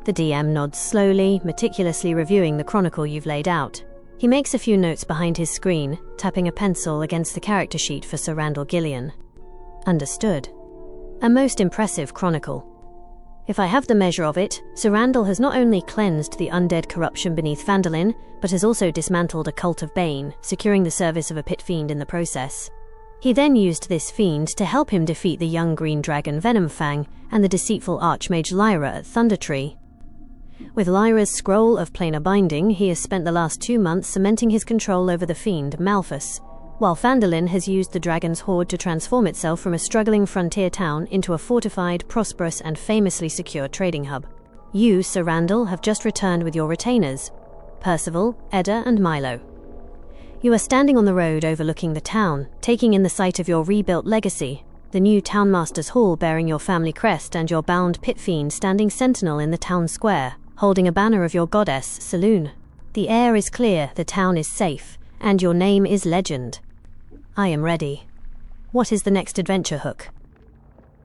The DM nods slowly, meticulously reviewing the chronicle you've laid out. He makes a few notes behind his screen, tapping a pencil against the character sheet for Sir Randall Gillian. Understood. A most impressive chronicle. If I have the measure of it, Sir Randall has not only cleansed the undead corruption beneath Phandalin, but has also dismantled a cult of Bane, securing the service of a Pit Fiend in the process. He then used this fiend to help him defeat the young green dragon Venomfang and the deceitful archmage Lyra at Thundertree. With Lyra's scroll of planar binding, he has spent the last 2 months cementing his control over the fiend Malphas, while Phandalin has used the dragon's horde to transform itself from a struggling frontier town into a fortified, prosperous and famously secure trading hub. You, Sir Randall, have just returned with your retainers, Percival, Edda and Milo. You are standing on the road overlooking the town, taking in the sight of your rebuilt legacy, the new Townmaster's Hall bearing your family crest and your bound Pit Fiend standing sentinel in the town square, holding a banner of your goddess, Saloon. The air is clear, the town is safe, and your name is legend. I am ready. What is the next adventure hook?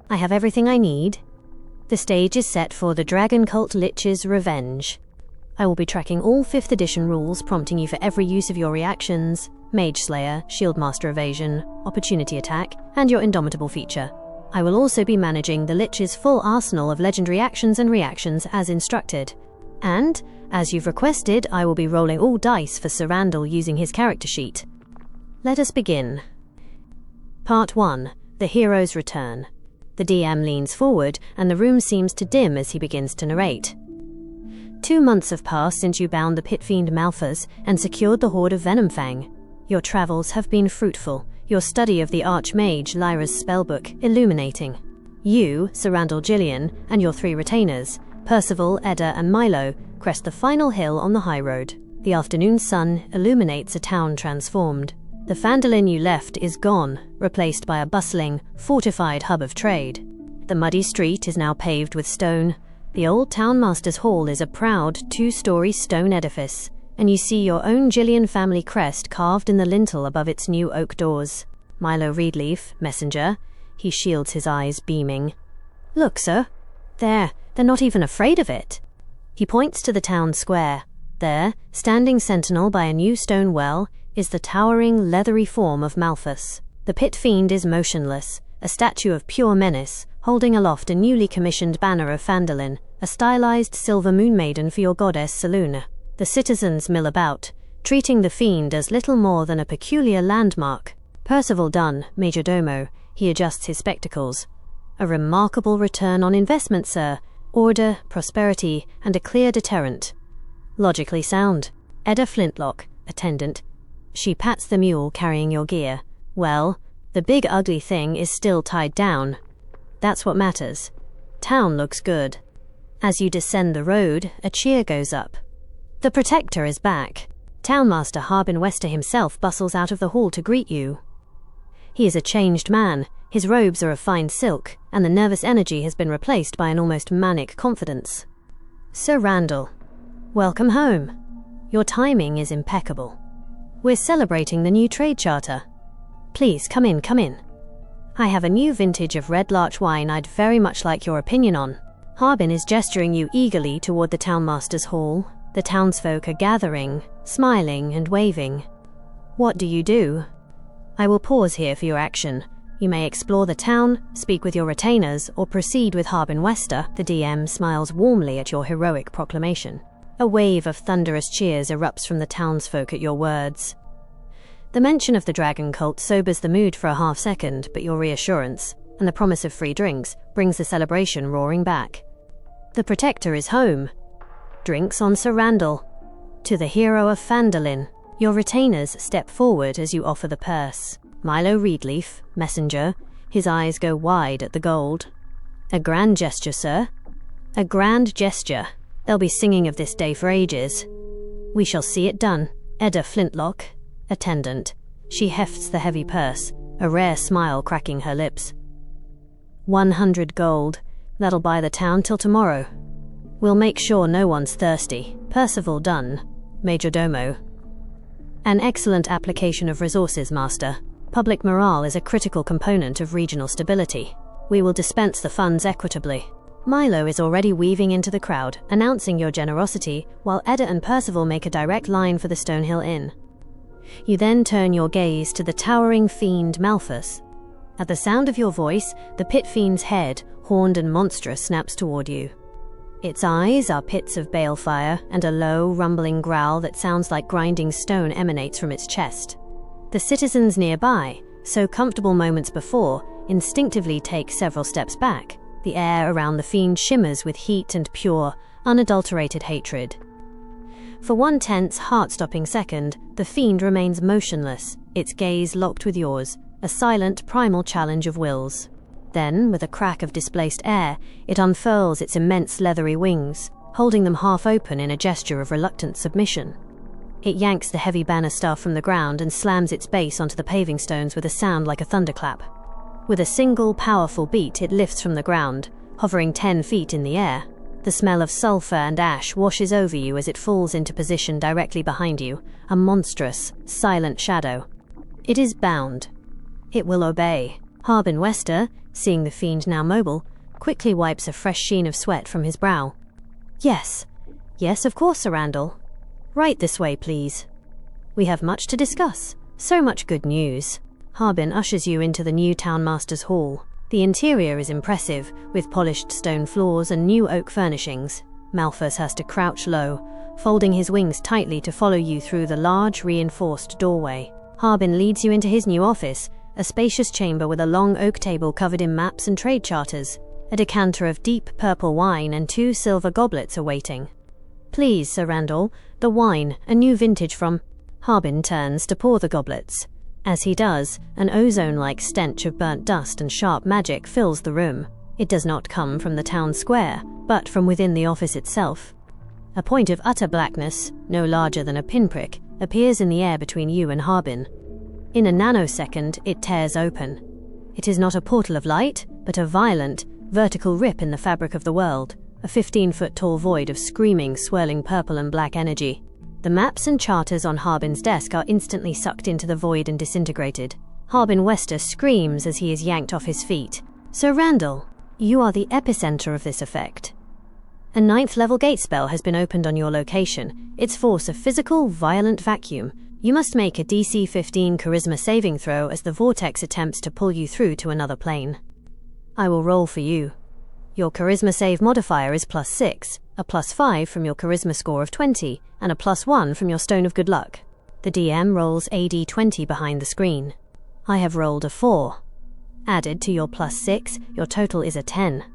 I have everything I need. The stage is set for the Dragon Cult Lich's revenge. I will be tracking all 5th edition rules, prompting you for every use of your reactions, Mage Slayer, Shield Master Evasion, Opportunity Attack, and your Indomitable feature. I will also be managing the Lich's full arsenal of legendary actions and reactions as instructed. And, as you've requested, I will be rolling all dice for Sir Randall using his character sheet. Let us begin. Part 1. The Hero's Return. The DM leans forward, and the room seems to dim as he begins to narrate. 2 months have passed since you bound the Pit Fiend Malphas and secured the horde of Venomfang. Your travels have been fruitful, your study of the Archmage Lyra's spellbook illuminating. You, Sir Randall Gillian, and your 3 retainers, Percival, Edda and Milo, crest the final hill on the high road. The afternoon sun illuminates a town transformed. The Phandalin you left is gone, replaced by a bustling, fortified hub of trade. The muddy street is now paved with stone. The old Townmaster's Hall is a proud 2-story stone edifice, and you see your own Gillian family crest carved in the lintel above its new oak doors. Milo Reedleaf, messenger. He shields his eyes, beaming. Look, sir. They're not even afraid of it. He points to the town square. There, standing sentinel by a new stone well, is the towering, leathery form of Malphas. The Pit Fiend is motionless, a statue of pure menace, holding aloft a newly commissioned banner of Phandalin, a stylized silver moon maiden for your goddess Saluna. The citizens mill about, treating the fiend as little more than a peculiar landmark. Percival Dunn, Majordomo, he adjusts his spectacles. A remarkable return on investment, sir. Order, prosperity, and a clear deterrent. Logically sound. Edda Flintlock, attendant. She pats the mule carrying your gear. Well, the big ugly thing is still tied down. That's what matters. Town looks good. As you descend the road, a cheer goes up. The Protector is back. Townmaster Harbin Wester himself bustles out of the hall to greet you. He is a changed man. His robes are of fine silk, and the nervous energy has been replaced by an almost manic confidence. Sir Randall, welcome home. Your timing is impeccable. We're celebrating the new trade charter. Please, come in, come in. I have a new vintage of red larch wine I'd very much like your opinion on. Harbin is gesturing you eagerly toward the Townmaster's Hall. The townsfolk are gathering, smiling and waving. What do you do? I will pause here for your action. You may explore the town, speak with your retainers, or proceed with Harbin Wester. The DM smiles warmly at your heroic proclamation. A wave of thunderous cheers erupts from the townsfolk at your words. The mention of the Dragon Cult sobers the mood for a half-second, but your reassurance, and the promise of free drinks, brings the celebration roaring back. The Protector is home. Drinks on Sir Randall. To the hero of Phandalin. Your retainers step forward as you offer the purse. Milo Reedleaf, messenger. His eyes go wide at the gold. A grand gesture, sir. A grand gesture. They'll be singing of this day for ages. We shall see it done. Edda Flintlock, attendant. She hefts the heavy purse, a rare smile cracking her lips. 100 gold. That'll buy the town till tomorrow. We'll make sure no one's thirsty. Percival Dunn, Majordomo. An excellent application of resources, Master. Public morale is a critical component of regional stability. We will dispense the funds equitably. Milo is already weaving into the crowd, announcing your generosity, while Edda and Percival make a direct line for the Stonehill Inn. You then turn your gaze to the towering fiend Malphas. At the sound of your voice, the Pit Fiend's head, horned and monstrous, snaps toward you. Its eyes are pits of balefire, and a low, rumbling growl that sounds like grinding stone emanates from its chest. The citizens nearby, so comfortable moments before, instinctively take several steps back. The air around the fiend shimmers with heat and pure, unadulterated hatred. For one tense, heart-stopping second, the fiend remains motionless, its gaze locked with yours, a silent, primal challenge of wills. Then, with a crack of displaced air, it unfurls its immense leathery wings, holding them half open in a gesture of reluctant submission. It yanks the heavy banner staff from the ground and slams its base onto the paving stones with a sound like a thunderclap. With a single, powerful beat, it lifts from the ground, hovering 10 feet in the air. The smell of sulfur and ash washes over you as it falls into position directly behind you, a monstrous, silent shadow. It is bound. It will obey. Harbin Wester, seeing the fiend now mobile, quickly wipes a fresh sheen of sweat from his brow. Yes, of course, Sir Randall. Right this way, please. We have much to discuss. So much good news. Harbin ushers you into the new Town Master's Hall. The interior is impressive, with polished stone floors and new oak furnishings. Malphas has to crouch low, folding his wings tightly to follow you through the large, reinforced doorway. Harbin leads you into his new office, a spacious chamber with a long oak table covered in maps and trade charters. A decanter of deep purple wine and 2 silver goblets are waiting. Please, Sir Randall, the wine, a new vintage from... Harbin turns to pour the goblets. As he does, an ozone-like stench of burnt dust and sharp magic fills the room. It does not come from the town square, but from within the office itself. A point of utter blackness, no larger than a pinprick, appears in the air between you and Harbin. In a nanosecond, it tears open. It is not a portal of light, but a violent, vertical rip in the fabric of the world, a 15-foot-tall void of screaming, swirling purple and black energy. The maps and charters on Harbin's desk are instantly sucked into the void and disintegrated. Harbin Wester screams as he is yanked off his feet. Sir Randall, you are the epicenter of this effect. A 9th-level gate spell has been opened on your location, its force a physical, violent vacuum. You must make a DC 15 charisma saving throw as the vortex attempts to pull you through to another plane. I will roll for you. Your charisma save modifier is +6, a +5 from your charisma score of 20, and a +1 from your stone of good luck. The DM rolls a d20 behind the screen. I have rolled a 4. Added to your +6, your total is a 10.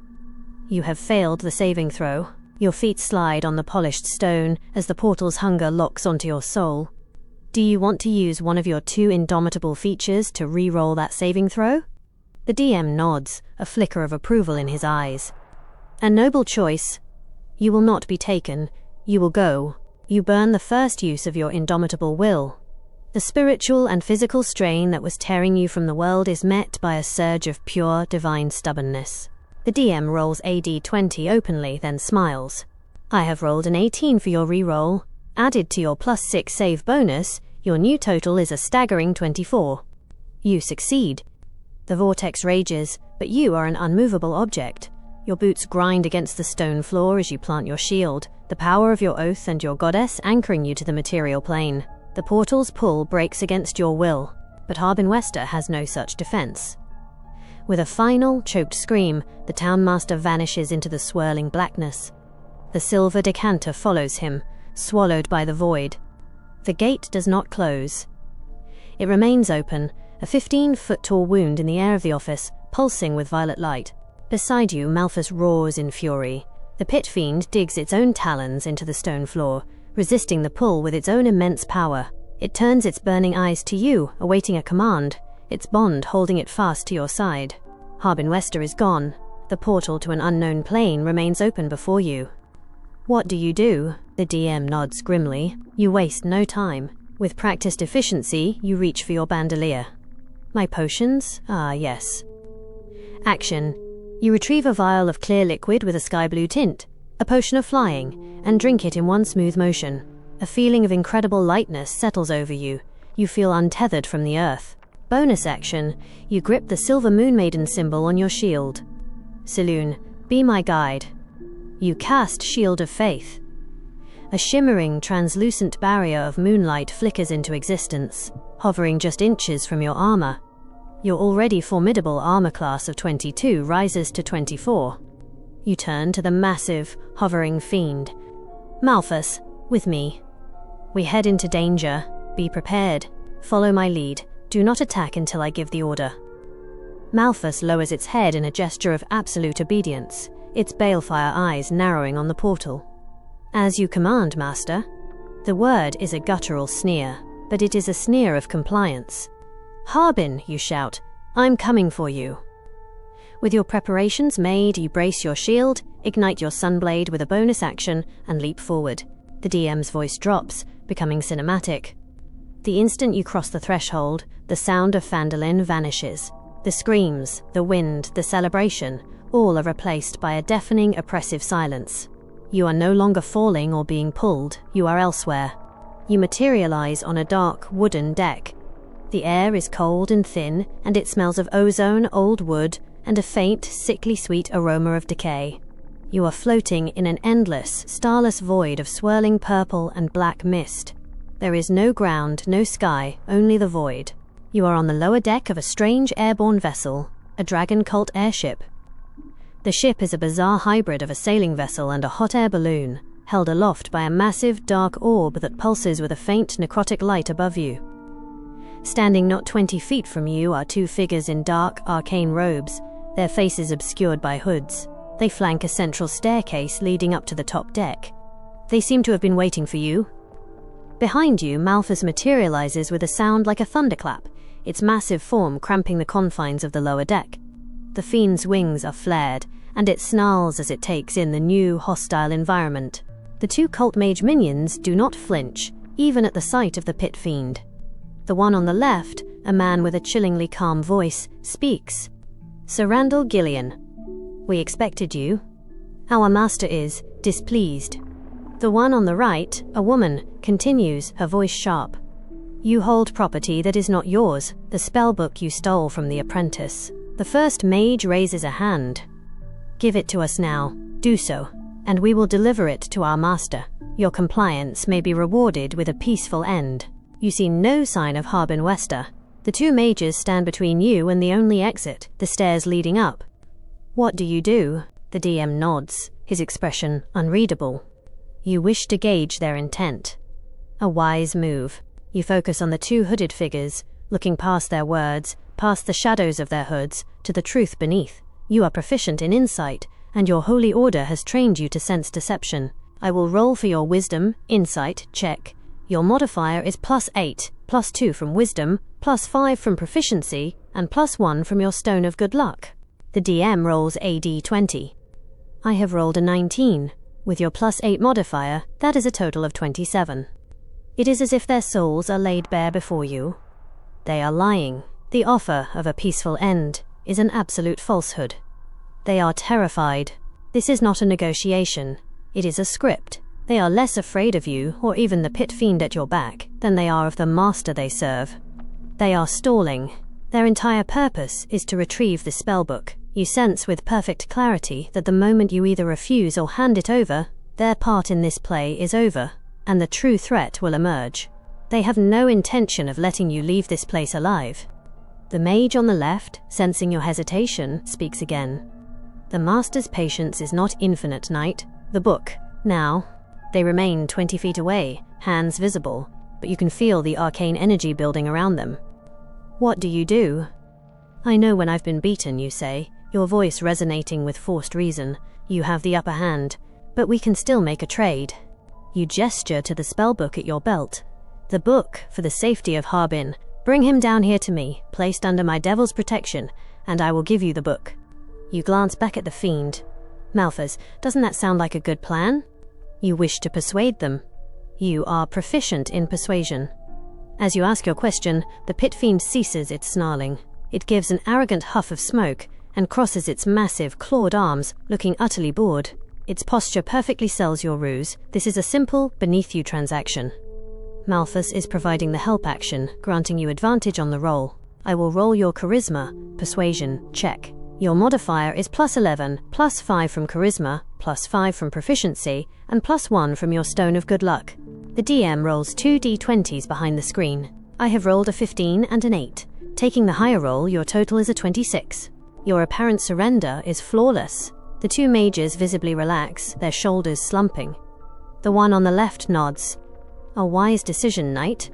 You have failed the saving throw. Your feet slide on the polished stone as the portal's hunger locks onto your soul. Do you want to use one of your 2 Indomitable features to re-roll that saving throw? The DM nods, a flicker of approval in his eyes. A noble choice. You will not be taken. You will go. You burn the first use of your Indomitable will. The spiritual and physical strain that was tearing you from the world is met by a surge of pure, divine stubbornness. The DM rolls a d20 openly, then smiles. I have rolled an 18 for your re-roll. Added to your +6 save bonus, your new total is a staggering 24. You succeed. The vortex rages, but you are an unmovable object. Your boots grind against the stone floor as you plant your shield, the power of your oath and your goddess anchoring you to the material plane. The portal's pull breaks against your will, but Harbin Wester has no such defense. With a final, choked scream, the Town Master vanishes into the swirling blackness. The silver decanter follows him, swallowed by the void. The gate does not close. It remains open, a 15-foot-tall wound in the air of the office, pulsing with violet light. Beside you, Malphas roars in fury. The Pit Fiend digs its own talons into the stone floor, resisting the pull with its own immense power. It turns its burning eyes to you, awaiting a command, its bond holding it fast to your side. Harbin Wester is gone. The portal to an unknown plane remains open before you. What do you do? The DM nods grimly. You waste no time. With practiced efficiency, you reach for your bandolier. My potions? Ah, yes. Action. You retrieve a vial of clear liquid with a sky blue tint, a potion of flying, and drink it in one smooth motion. A feeling of incredible lightness settles over you. You feel untethered from the earth. Bonus action. You grip the silver moon maiden symbol on your shield. Saloon. Be my guide. You cast Shield of Faith. A shimmering, translucent barrier of moonlight flickers into existence, hovering just inches from your armor. Your already formidable armor class of 22 rises to 24. You turn to the massive, hovering fiend. Malphas, with me. We head into danger. Be prepared. Follow my lead. Do not attack until I give the order. Malphas lowers its head in a gesture of absolute obedience, its balefire eyes narrowing on the portal. As you command, Master. The word is a guttural sneer, but it is a sneer of compliance. Harbin, you shout. I'm coming for you. With your preparations made, you brace your shield, ignite your sunblade with a bonus action, and leap forward. The DM's voice drops, becoming cinematic. The instant you cross the threshold, the sound of Phandalin vanishes. The screams, the wind, the celebration, all are replaced by a deafening, oppressive silence. You are no longer falling or being pulled, you are elsewhere. You materialize on a dark, wooden deck. The air is cold and thin, and it smells of ozone, old wood, and a faint, sickly sweet aroma of decay. You are floating in an endless, starless void of swirling purple and black mist. There is no ground, no sky, only the void. You are on the lower deck of a strange airborne vessel, a Dragon Cult Airship. The ship is a bizarre hybrid of a sailing vessel and a hot air balloon, held aloft by a massive, dark orb that pulses with a faint, necrotic light above you. Standing not 20 feet from you are two figures in dark, arcane robes, their faces obscured by hoods. They flank a central staircase leading up to the top deck. They seem to have been waiting for you. Behind you, Malphas materializes with a sound like a thunderclap, its massive form cramping the confines of the lower deck. The fiend's wings are flared, and it snarls as it takes in the new, hostile environment. The two cult mage minions do not flinch, even at the sight of the Pit Fiend. The one on the left, a man with a chillingly calm voice, speaks. Sir Randall Gillian. We expected you. Our master is displeased. The one on the right, a woman, continues, her voice sharp. You hold property that is not yours, the spellbook you stole from the apprentice. The first mage raises a hand. Give it to us now. Do so, and we will deliver it to our master. Your compliance may be rewarded with a peaceful end. You see no sign of Harbin Wester. The two mages stand between you and the only exit, the stairs leading up. What do you do? The DM nods, his expression unreadable. You wish to gauge their intent. A wise move. You focus on the two hooded figures, looking past their words, past the shadows of their hoods, to the truth beneath. You are proficient in insight, and your holy order has trained you to sense deception. I will roll for your wisdom, insight, check. Your modifier is +8, +2 from wisdom, +5 from proficiency, and +1 from your stone of good luck. The DM rolls a d20. I have rolled a 19. With your +8 modifier, that is a total of 27. It is as if their souls are laid bare before you. They are lying. The offer of a peaceful end is an absolute falsehood. They are terrified. This is not a negotiation. It is a script. They are less afraid of you, or even the Pit Fiend at your back, than they are of the master they serve. They are stalling. Their entire purpose is to retrieve the spellbook. You sense with perfect clarity that the moment you either refuse or hand it over, their part in this play is over, and the true threat will emerge. They have no intention of letting you leave this place alive. The mage on the left, sensing your hesitation, speaks again. The master's patience is not infinite, knight. The book, now. They remain 20 feet away, hands visible, but you can feel the arcane energy building around them. What do you do? I know when I've been beaten, you say, your voice resonating with forced reason. You have the upper hand, but we can still make a trade. You gesture to the spellbook at your belt. The book, for the safety of Harbin. Bring him down here to me, placed under my devil's protection, and I will give you the book. You glance back at the fiend. Malphas, doesn't that sound like a good plan? You wish to persuade them. You are proficient in persuasion. As you ask your question, the Pit Fiend ceases its snarling. It gives an arrogant huff of smoke and crosses its massive, clawed arms, looking utterly bored. Its posture perfectly sells your ruse. This is a simple, beneath-you transaction. Malphas is providing the help action, granting you advantage on the roll. I will roll your charisma, persuasion, check. Your modifier is +11, +5 from Charisma, +5 from Proficiency, and +1 from your Stone of Good Luck. The DM rolls 2 d20s behind the screen. I have rolled a 15 and an 8. Taking the higher roll, your total is a 26. Your apparent surrender is flawless. The two mages visibly relax, their shoulders slumping. The one on the left nods. A wise decision, knight.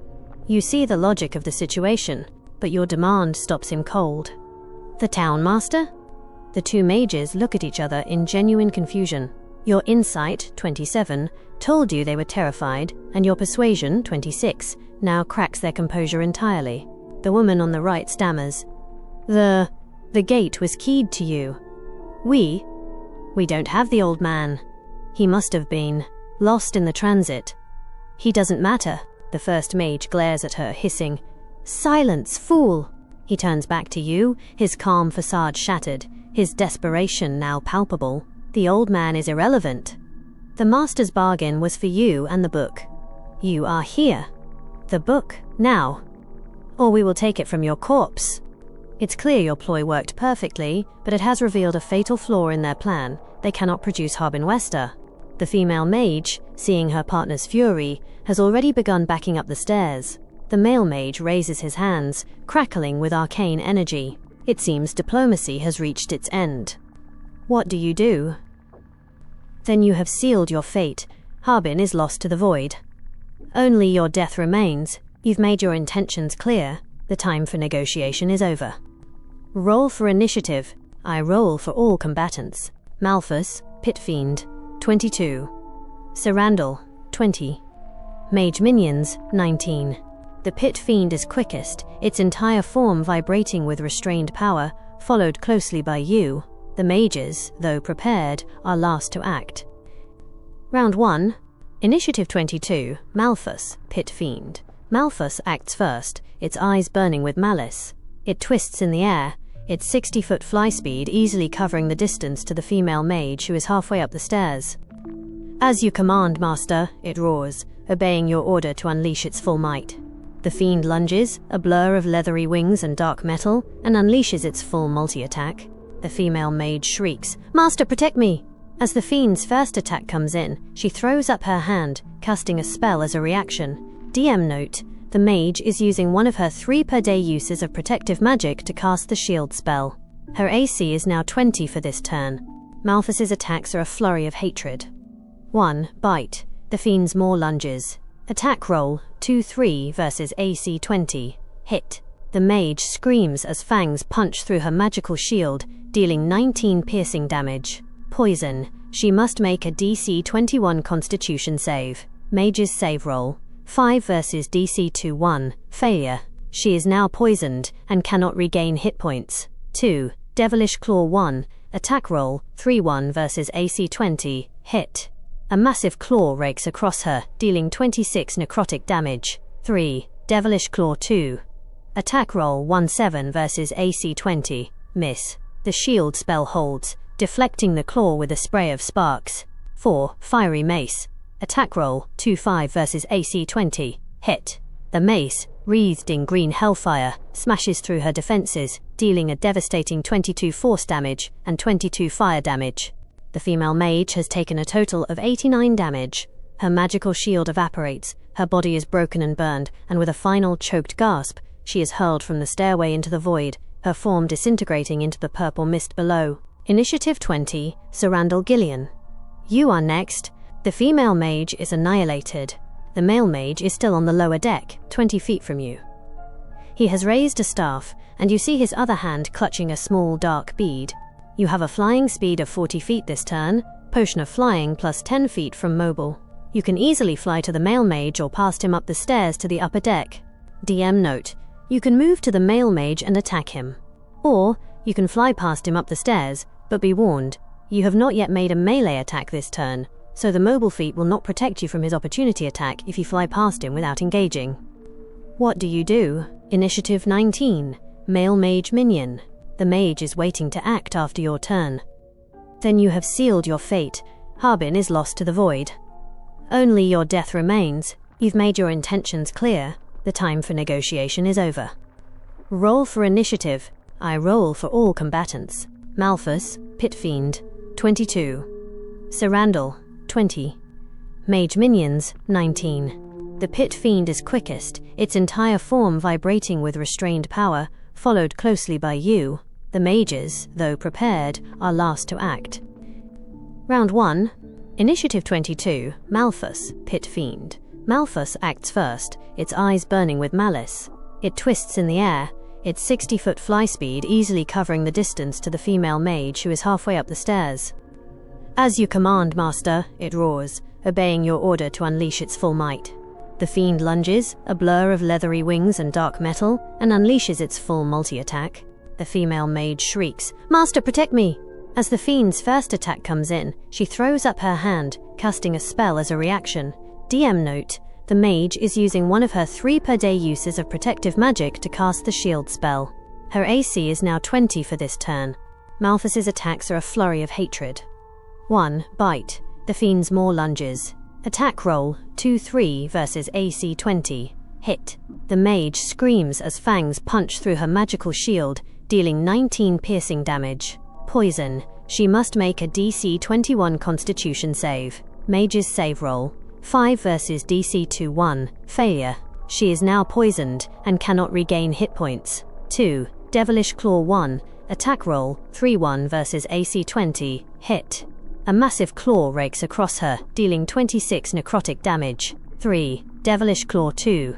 You see the logic of the situation, but your demand stops him cold. The town master? The two mages look at each other in genuine confusion. Your insight, 27, told you they were terrified, and your persuasion, 26, now cracks their composure entirely. The woman on the right stammers. The gate was keyed to you. We don't have the old man. He must have been lost in the transit. He doesn't matter. The first mage glares at her, hissing, "Silence, fool!" He turns back to you, his calm facade shattered, his desperation now palpable. The old man is irrelevant. The master's bargain was for you and the book. You are here. The book, now. Or we will take it from your corpse. It's clear your ploy worked perfectly, but it has revealed a fatal flaw in their plan. They cannot produce Harbin Wester. The female mage, seeing her partner's fury, has already begun backing up the stairs. The male mage raises his hands, crackling with arcane energy. It seems diplomacy has reached its end. What do you do? Then you have sealed your fate. Harbin is lost to the void. Only your death remains. You've made your intentions clear. The time for negotiation is over. Roll for initiative. I roll for all combatants. Malphas, Pit Fiend, 22. Sir Randall, 20. Mage minions, 19. The Pit Fiend is quickest, its entire form vibrating with restrained power, followed closely by you. The mages, though prepared, are last to act. Round 1. Initiative 22, Malphas, Pit Fiend. Malphas acts first, its eyes burning with malice. It twists in the air, its 60-foot fly speed easily covering the distance to the female mage who is halfway up the stairs. "As you command, master," it roars, obeying your order to unleash its full might. The fiend lunges, a blur of leathery wings and dark metal, and unleashes its full multi-attack. The female mage shrieks, "Master, protect me!" As the fiend's first attack comes in, she throws up her hand, casting a spell as a reaction. DM note, the mage is using one of her 3 per day uses of protective magic to cast the shield spell. Her AC is now 20 for this turn. Malphas's attacks are a flurry of hatred. 1. Bite. The fiend's maw lunges. Attack roll, 2-3 versus AC 20. Hit. The mage screams as fangs punch through her magical shield, dealing 19 piercing damage. Poison. She must make a DC 21 Constitution save. Mage's save roll. 5 versus DC 21. Failure. She is now poisoned and cannot regain hit points. 2. Devilish Claw 1. Attack roll, 3-1 versus AC 20. Hit. A massive claw rakes across her, dealing 26 necrotic damage. 3. Devilish Claw 2. Attack roll, 1-7 versus AC 20. Miss. The shield spell holds, deflecting the claw with a spray of sparks. 4. Fiery Mace. Attack roll, 2-5 versus AC 20. Hit. The mace, wreathed in green hellfire, smashes through her defenses, dealing a devastating 22 force damage and 22 fire damage. The female mage has taken a total of 89 damage. Her magical shield evaporates, her body is broken and burned, and with a final choked gasp, she is hurled from the stairway into the void, her form disintegrating into the purple mist below. Initiative 20, Sir Randall Gillian. You are next. The female mage is annihilated. The male mage is still on the lower deck, 20 feet from you. He has raised a staff, and you see his other hand clutching a small dark bead. You have a flying speed of 40 feet this turn, potion of flying plus 10 feet from mobile. You can easily fly to the male mage or past him up the stairs to the upper deck. DM note, you can move to the male mage and attack him. Or, you can fly past him up the stairs, but be warned, you have not yet made a melee attack this turn, so the mobile feat will not protect you from his opportunity attack if you fly past him without engaging. What do you do? Initiative 19, Male Mage Minion. The mage is waiting to act after your turn. Then you have sealed your fate. Harbin is lost to the void. Only your death remains. You've made your intentions clear. The time for negotiation is over. Roll for initiative. I roll for all combatants. Malphas, Pit Fiend, 22. Sir Randall, 20. Mage Minions, 19. The Pit Fiend is quickest, its entire form vibrating with restrained power, followed closely by you. The mages, though prepared, are last to act. Round 1. Initiative 22, Malphas, Pit Fiend. Malphas acts first, its eyes burning with malice. It twists in the air, its 60-foot fly speed easily covering the distance to the female mage who is halfway up the stairs. As you command, Master, it roars, obeying your order to unleash its full might. The fiend lunges, a blur of leathery wings and dark metal, and unleashes its full multi-attack. The female mage shrieks, "Master, protect me!" As the fiend's first attack comes in, she throws up her hand, casting a spell as a reaction. DM note: the mage is using one of her 3 per day uses of protective magic to cast the shield spell. Her AC is now 20 for this turn. Malphas's attacks are a flurry of hatred. 1. Bite. The fiend's maw lunges. Attack roll, 2-3 versus AC 20. Hit. The mage screams as fangs punch through her magical shield, dealing 19 piercing damage. Poison. She must make a DC 21 Constitution save. Mage's save roll. 5 versus DC 21. Failure. She is now poisoned and cannot regain hit points. 2. Devilish Claw 1. Attack roll, 3-1 versus AC 20. Hit. A massive claw rakes across her, dealing 26 necrotic damage. 3. Devilish Claw 2.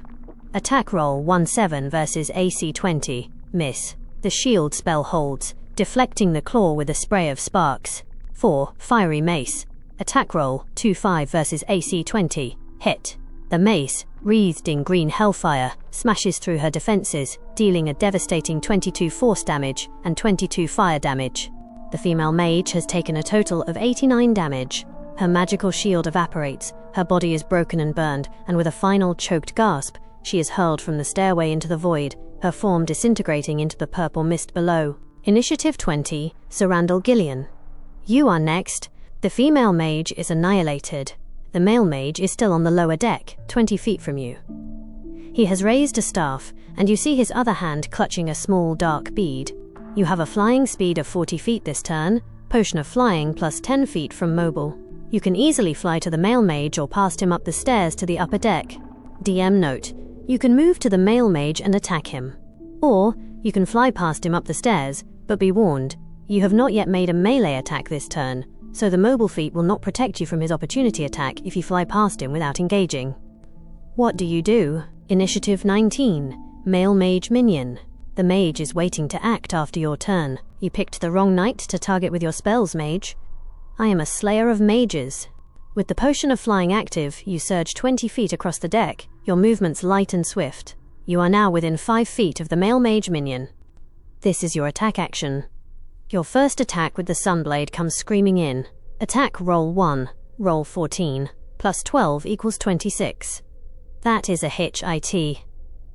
Attack roll 1-7 versus AC 20. Miss. The shield spell holds, deflecting the claw with a spray of sparks. 4. Fiery Mace. Attack roll 2-5 versus AC 20. Hit. The mace, wreathed in green hellfire, smashes through her defenses, dealing a devastating 22 force damage and 22 fire damage. The female mage has taken a total of 89 damage. Her magical shield evaporates, her body is broken and burned, and with a final choked gasp, she is hurled from the stairway into the void, her form disintegrating into the purple mist below. Initiative 20, Sir Randall Gillian. You are next. The female mage is annihilated. The male mage is still on the lower deck, 20 feet from you. He has raised a staff, and you see his other hand clutching a small dark bead. You have a flying speed of 40 feet this turn, potion of flying plus 10 feet from mobile. You can easily fly to the male mage or past him up the stairs to the upper deck. DM note: you can move to the male mage and attack him. Or, you can fly past him up the stairs, but be warned, you have not yet made a melee attack this turn, so the mobile feat will not protect you from his opportunity attack if you fly past him without engaging. What do you do? Initiative 19, Male Mage Minion. The mage is waiting to act after your turn. You picked the wrong knight to target with your spells, mage. I am a slayer of mages. With the potion of flying active, you surge 20 feet across the deck, your movements light and swift. You are now within 5 feet of the male mage minion. This is your attack action. Your first attack with the Sunblade comes screaming in. Attack roll 1, roll 14, plus 12 equals 26. That is a hitch IT.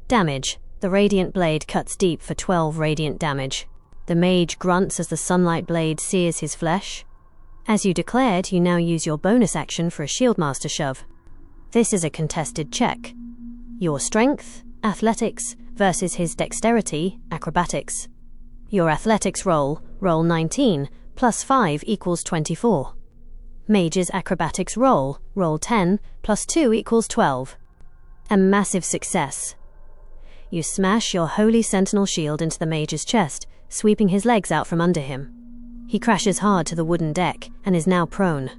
Damage. The Radiant Blade cuts deep for 12 radiant damage. The mage grunts as the sunlight blade sears his flesh. As you declared, you now use your bonus action for a Shieldmaster shove. This is a contested check. Your strength, athletics, versus his dexterity, acrobatics. Your athletics roll, roll 19, plus 5 equals 24. Mage's acrobatics roll, roll 10, plus 2 equals 12. A massive success. You smash your Holy Sentinel shield into the mage's chest, sweeping his legs out from under him. He crashes hard to the wooden deck and is now prone.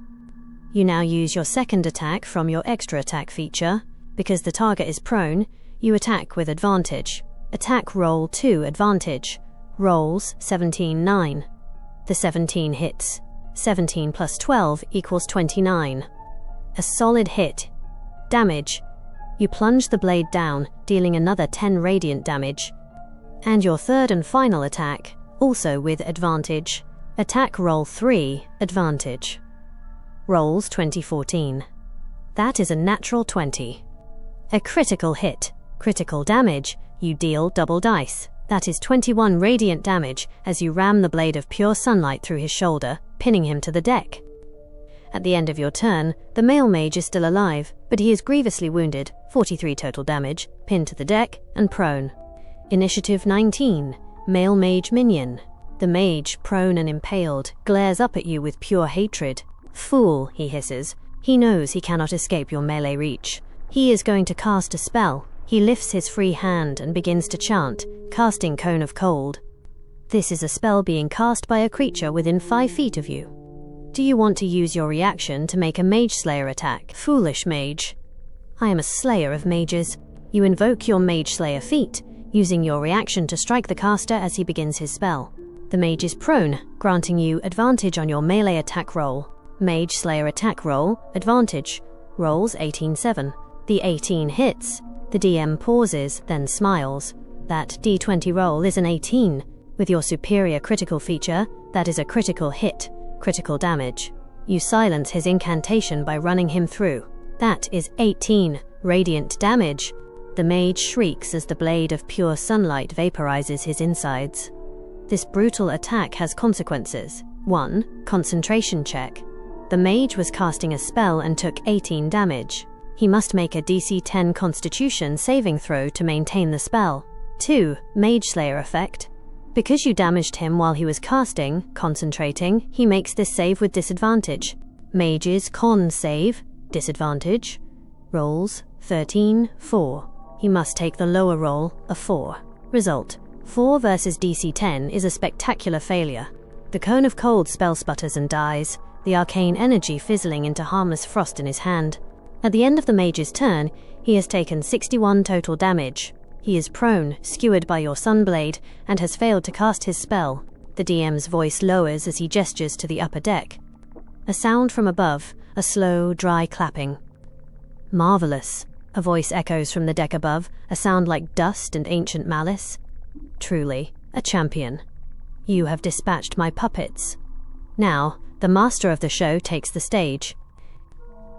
You now use your second attack from your extra attack feature. Because the target is prone, you attack with advantage. Attack roll 2 advantage. Rolls 17-9. The 17 hits. 17 plus 12 equals 29. A solid hit. Damage. You plunge the blade down, dealing another 10 radiant damage. And your third and final attack, also with advantage. Attack roll 3, advantage. Rolls 20-14. That is a natural 20. A critical hit. Critical damage, you deal double dice. That is 21 radiant damage as you ram the blade of pure sunlight through his shoulder, pinning him to the deck. At the end of your turn, the male mage is still alive, but he is grievously wounded, 43 total damage, pinned to the deck, and prone. Initiative 19, Male Mage Minion. The mage, prone and impaled, glares up at you with pure hatred. "Fool," he hisses. He knows he cannot escape your melee reach. He is going to cast a spell. He lifts his free hand and begins to chant, casting Cone of Cold. This is a spell being cast by a creature within 5 feet of you. Do you want to use your reaction to make a Mage Slayer attack? Foolish mage. I am a slayer of mages. You invoke your Mage Slayer feat, using your reaction to strike the caster as he begins his spell. The mage is prone, granting you advantage on your melee attack roll. Mage Slayer attack roll, advantage. Rolls 18-7. The 18 hits. The DM pauses, then smiles. That D20 roll is an 18. With your superior critical feature, that is a critical hit. Critical damage. You silence his incantation by running him through. That is 18 radiant damage. The mage shrieks as the blade of pure sunlight vaporizes his insides. This brutal attack has consequences. 1. Concentration check. The mage was casting a spell and took 18 damage. He must make a DC 10 Constitution saving throw to maintain the spell. 2. Mage Slayer effect. Because you damaged him while he was casting, concentrating, he makes this save with disadvantage. Mage's con save, disadvantage. Rolls 13-4. He must take the lower roll, a 4. Result: 4 versus DC 10 is a spectacular failure. The Cone of Cold spell sputters and dies, the arcane energy fizzling into harmless frost in his hand. At the end of the mage's turn, he has taken 61 total damage. He is prone, skewered by your sunblade, and has failed to cast his spell. The DM's voice lowers as he gestures to the upper deck. A sound from above, a slow, dry clapping. "Marvelous," a voice echoes from the deck above, a sound like dust and ancient malice. "Truly, a champion. You have dispatched my puppets." Now, the master of the show takes the stage.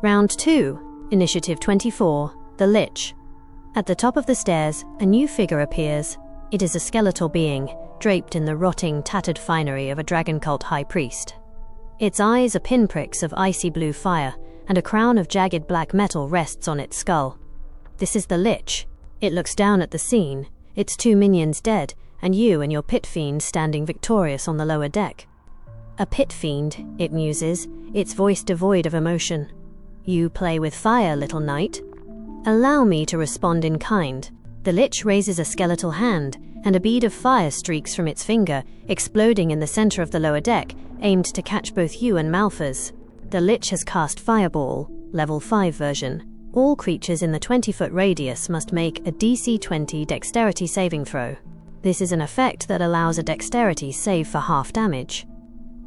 Round 2, Initiative 24, the Lich. At the top of the stairs, a new figure appears. It is a skeletal being, draped in the rotting, tattered finery of a Dragon Cult high priest. Its eyes are pinpricks of icy blue fire, and a crown of jagged black metal rests on its skull. This is the Lich. It looks down at the scene, its 2 minions dead, and you and your Pit Fiend standing victorious on the lower deck. "A Pit Fiend," it muses, its voice devoid of emotion. "You play with fire, little knight. Allow me to respond in kind." The Lich raises a skeletal hand, and a bead of fire streaks from its finger, exploding in the center of the lower deck, aimed to catch both you and Malphas. The Lich has cast Fireball, level 5 version. All creatures in the 20-foot radius must make a DC 20 dexterity saving throw. This is an effect that allows a dexterity save for half damage.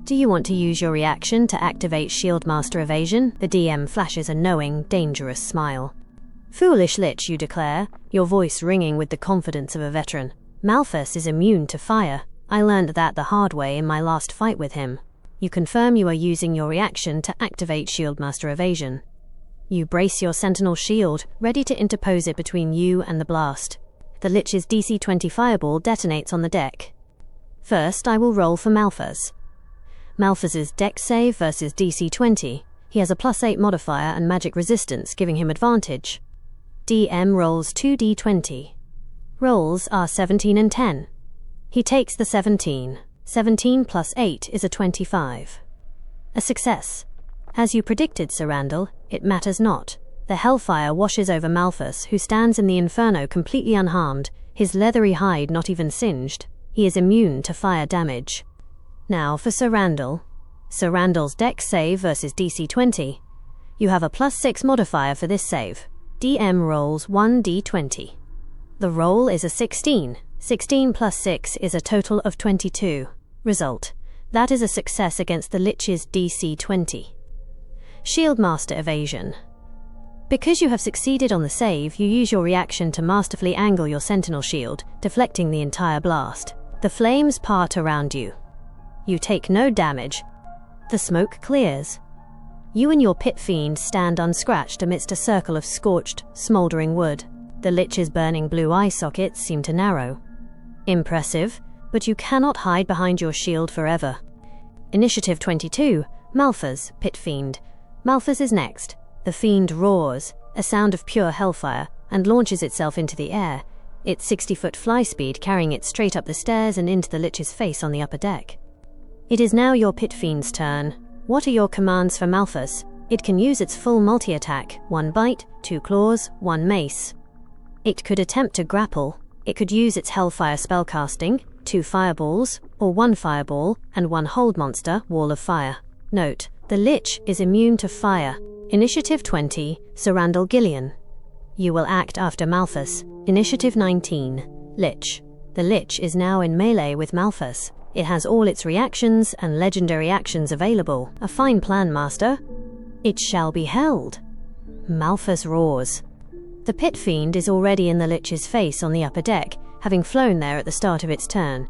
Do you want to use your reaction to activate Shield Master Evasion? The DM flashes a knowing, dangerous smile. "Foolish Lich," you declare, your voice ringing with the confidence of a veteran. "Malphas is immune to fire. I learned that the hard way in my last fight with him." You confirm you are using your reaction to activate Shield Master Evasion. You brace your sentinel shield, ready to interpose it between you and the blast. The Lich's DC 20 fireball detonates on the deck. First, I will roll for Malphas. Malphas's dex save versus DC 20. He has a +8 modifier and magic resistance, giving him advantage. DM rolls 2d20. Rolls are 17 and 10. He takes the 17. 17 plus 8 is a 25. A success. As you predicted, Sir Randall, it matters not. The hellfire washes over Malphas, who stands in the inferno completely unharmed, his leathery hide not even singed. He is immune to fire damage. Now for Sir Randall. Sir Randall's dex save versus DC 20. You have a +6 modifier for this save. DM rolls 1d20. The roll is a 16. 16 plus 6 is a total of 22. Result: that is a success against the Lich's DC 20. Shield Master Evasion. Because you have succeeded on the save, you use your reaction to masterfully angle your sentinel shield, deflecting the entire blast. The flames part around you. You take no damage. The smoke clears. You and your Pit Fiend stand unscratched amidst a circle of scorched, smouldering wood. The Lich's burning blue eye sockets seem to narrow. Impressive, but you cannot hide behind your shield forever. Initiative 22, Malphas, Pit Fiend. Malphas is next. The fiend roars, a sound of pure hellfire, and launches itself into the air. its 60-foot fly speed carrying it straight up the stairs and into the Lich's face on the upper deck. It is now your Pit Fiend's turn. What are your commands for Malphas? It can use its full multi-attack, 1 bite, 2 claws, 1 mace. It could attempt to grapple. It could use its Hellfire spellcasting, 2 fireballs, or 1 fireball, and 1 hold monster, Wall of Fire. Note, the Lich is immune to fire. Initiative 20, Sir Randall Gillian. You will act after Malphas. Initiative 19, Lich. The Lich is now in melee with Malphas. It has all its reactions and legendary actions available. A fine plan, Master. It shall be held. Malphas roars. The Pit Fiend is already in the Lich's face on the upper deck, having flown there at the start of its turn.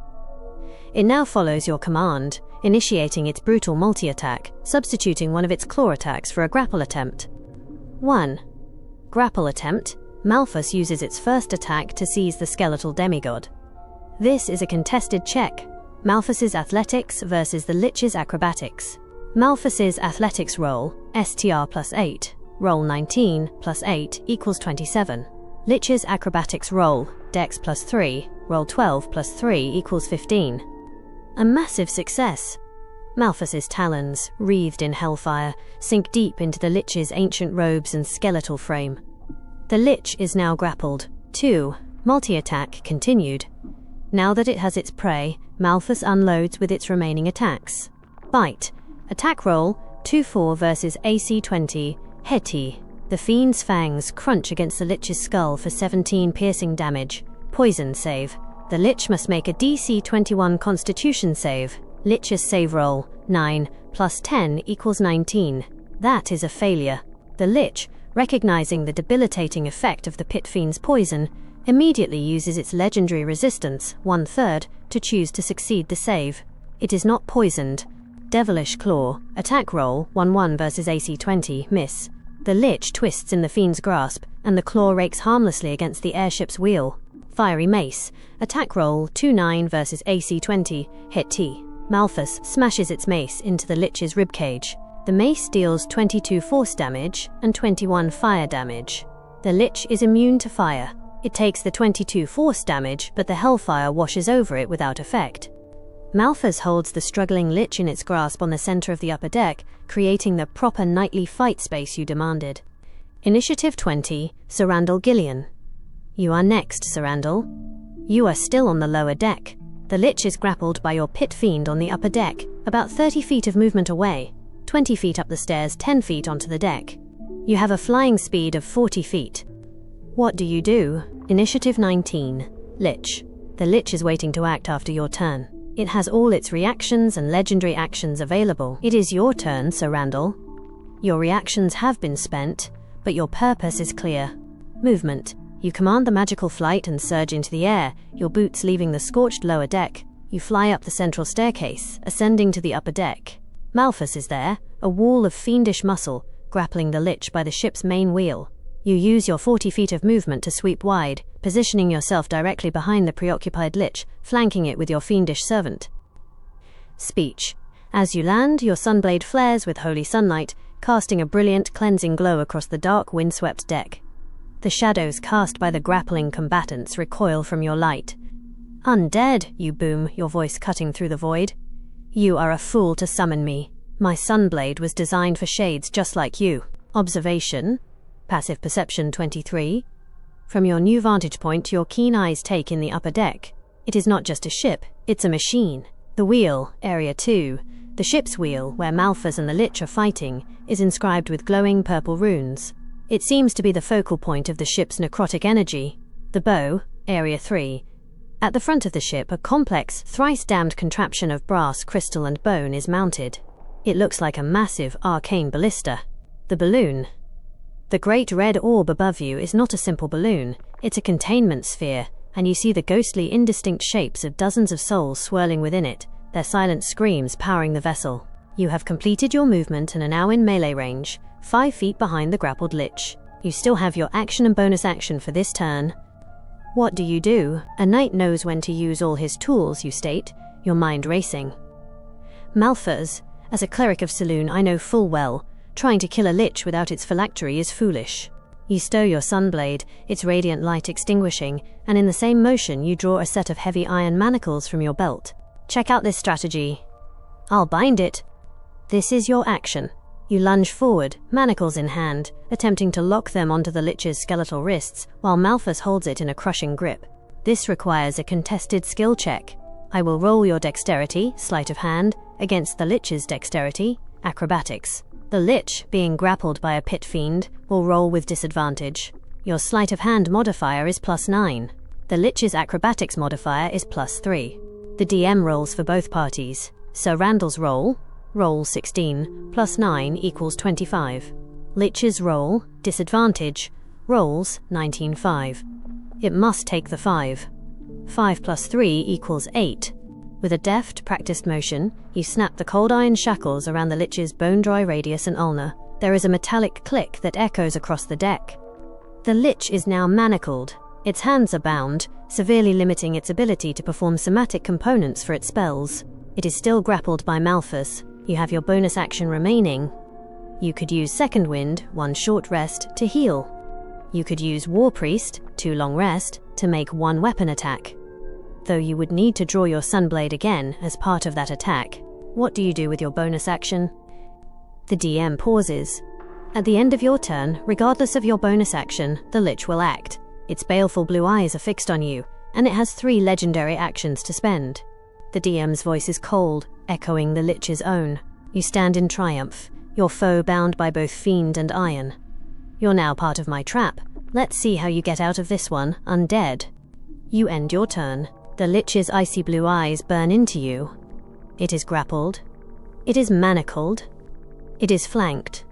It now follows your command, initiating its brutal multi-attack, substituting one of its claw attacks for a grapple attempt. 1. Grapple attempt. Malphas uses its first attack to seize the skeletal demigod. This is a contested check. Malphas's athletics versus the Lich's acrobatics. Malphas's athletics roll, STR plus 8, roll 19 plus 8 equals 27. Lich's acrobatics roll, Dex plus 3, roll 12 plus 3 equals 15. A massive success. Malphas's talons, wreathed in hellfire, sink deep into the Lich's ancient robes and skeletal frame. The Lich is now grappled. 2. Multi-attack continued. Now that it has its prey, Malphas unloads with its remaining attacks. Bite. Attack roll, 2-4 versus AC 20, Hetty. The Fiend's fangs crunch against the Lich's skull for 17 piercing damage. Poison save. The Lich must make a DC 21 Constitution save. Lich's save roll, 9 plus 10 equals 19. That is a failure. The Lich, recognizing the debilitating effect of the Pit Fiend's poison, immediately uses its legendary resistance, 1/3, to choose to succeed the save. It is not poisoned. Devilish Claw. Attack roll, 1-1 versus AC 20, miss. The Lich twists in the Fiend's grasp, and the claw rakes harmlessly against the airship's wheel. Fiery Mace. Attack roll, 2-9 versus AC 20, hit T. Malphas smashes its mace into the Lich's ribcage. The mace deals 22 force damage and 21 fire damage. The Lich is immune to fire. It takes the 22 force damage, but the hellfire washes over it without effect. Malphas holds the struggling Lich in its grasp on the center of the upper deck, creating the proper knightly fight space you demanded. Initiative 20, Sir Randall Gillian. You are next, Sir Randall. You are still on the lower deck. The Lich is grappled by your Pit Fiend on the upper deck, about 30 feet of movement away, 20 feet up the stairs, 10 feet onto the deck. You have a flying speed of 40 feet. What do you do? Initiative 19, Lich. The Lich is waiting to act after your turn. It has all its reactions and legendary actions available. It is your turn, Sir Randall. Your reactions have been spent, but your purpose is clear. Movement. You command the magical flight and surge into the air, your boots leaving the scorched lower deck. You fly up the central staircase, ascending to the upper deck. Malphas is there, a wall of fiendish muscle, grappling the Lich by the ship's main wheel. You use your 40 feet of movement to sweep wide, positioning yourself directly behind the preoccupied Lich, flanking it with your fiendish servant. Speech. As you land, your sunblade flares with holy sunlight, casting a brilliant, cleansing glow across the dark, windswept deck. The shadows cast by the grappling combatants recoil from your light. Undead, you boom, your voice cutting through the void. You are a fool to summon me. My sunblade was designed for shades just like you. Observation. Passive perception 23. From your new vantage point, your keen eyes take in the upper deck. It is not just a ship, it's a machine. The wheel, Area 2, the ship's wheel, where Malphas and the Lich are fighting, is inscribed with glowing purple runes. It seems to be the focal point of the ship's necrotic energy. The bow, Area 3. At the front of the ship, a complex, thrice-damned contraption of brass, crystal and bone is mounted. It looks like a massive, arcane ballista. The balloon. The great red orb above you is not a simple balloon, it's a containment sphere, and you see the ghostly, indistinct shapes of dozens of souls swirling within it, their silent screams powering the vessel. You have completed your movement and are now in melee range, 5 feet behind the grappled Lich. You still have your action and bonus action for this turn. What do you do? A knight knows when to use all his tools, you state, your mind racing. Malphas, as a cleric of Saloon, I know full well, trying to kill a Lich without its phylactery is foolish. You stow your sunblade, its radiant light extinguishing, and in the same motion you draw a set of heavy iron manacles from your belt. Check out this strategy. I'll bind it. This is your action. You lunge forward, manacles in hand, attempting to lock them onto the Lich's skeletal wrists, while Malphas holds it in a crushing grip. This requires a contested skill check. I will roll your dexterity, sleight of hand, against the Lich's dexterity, acrobatics. The Lich, being grappled by a Pit Fiend, will roll with disadvantage. Your sleight of hand modifier is +9. The Lich's acrobatics modifier is +3. The DM rolls for both parties. Sir Randall's roll 16, +9 equals 25. Lich's roll, disadvantage, rolls 19-5. It must take the 5. 5 + 3 equals 8. With a deft, practiced motion, you snap the cold iron shackles around the Lich's bone-dry radius and ulna. There is a metallic click that echoes across the deck. The Lich is now manacled. Its hands are bound, severely limiting its ability to perform somatic components for its spells. It is still grappled by Malphas. You have your bonus action remaining. You could use Second Wind, 1 short rest, to heal. You could use War Priest, 2 long rest, to make 1 weapon attack. Though you would need to draw your Sunblade again as part of that attack. What do you do with your bonus action? The DM pauses. At the end of your turn, regardless of your bonus action, the Lich will act. Its baleful blue eyes are fixed on you, and it has 3 legendary actions to spend. The DM's voice is cold, echoing the Lich's own. You stand in triumph, your foe bound by both fiend and iron. You're now part of my trap. Let's see how you get out of this one, undead. You end your turn. The Lich's icy blue eyes burn into you. It is grappled. It is manacled. It is flanked.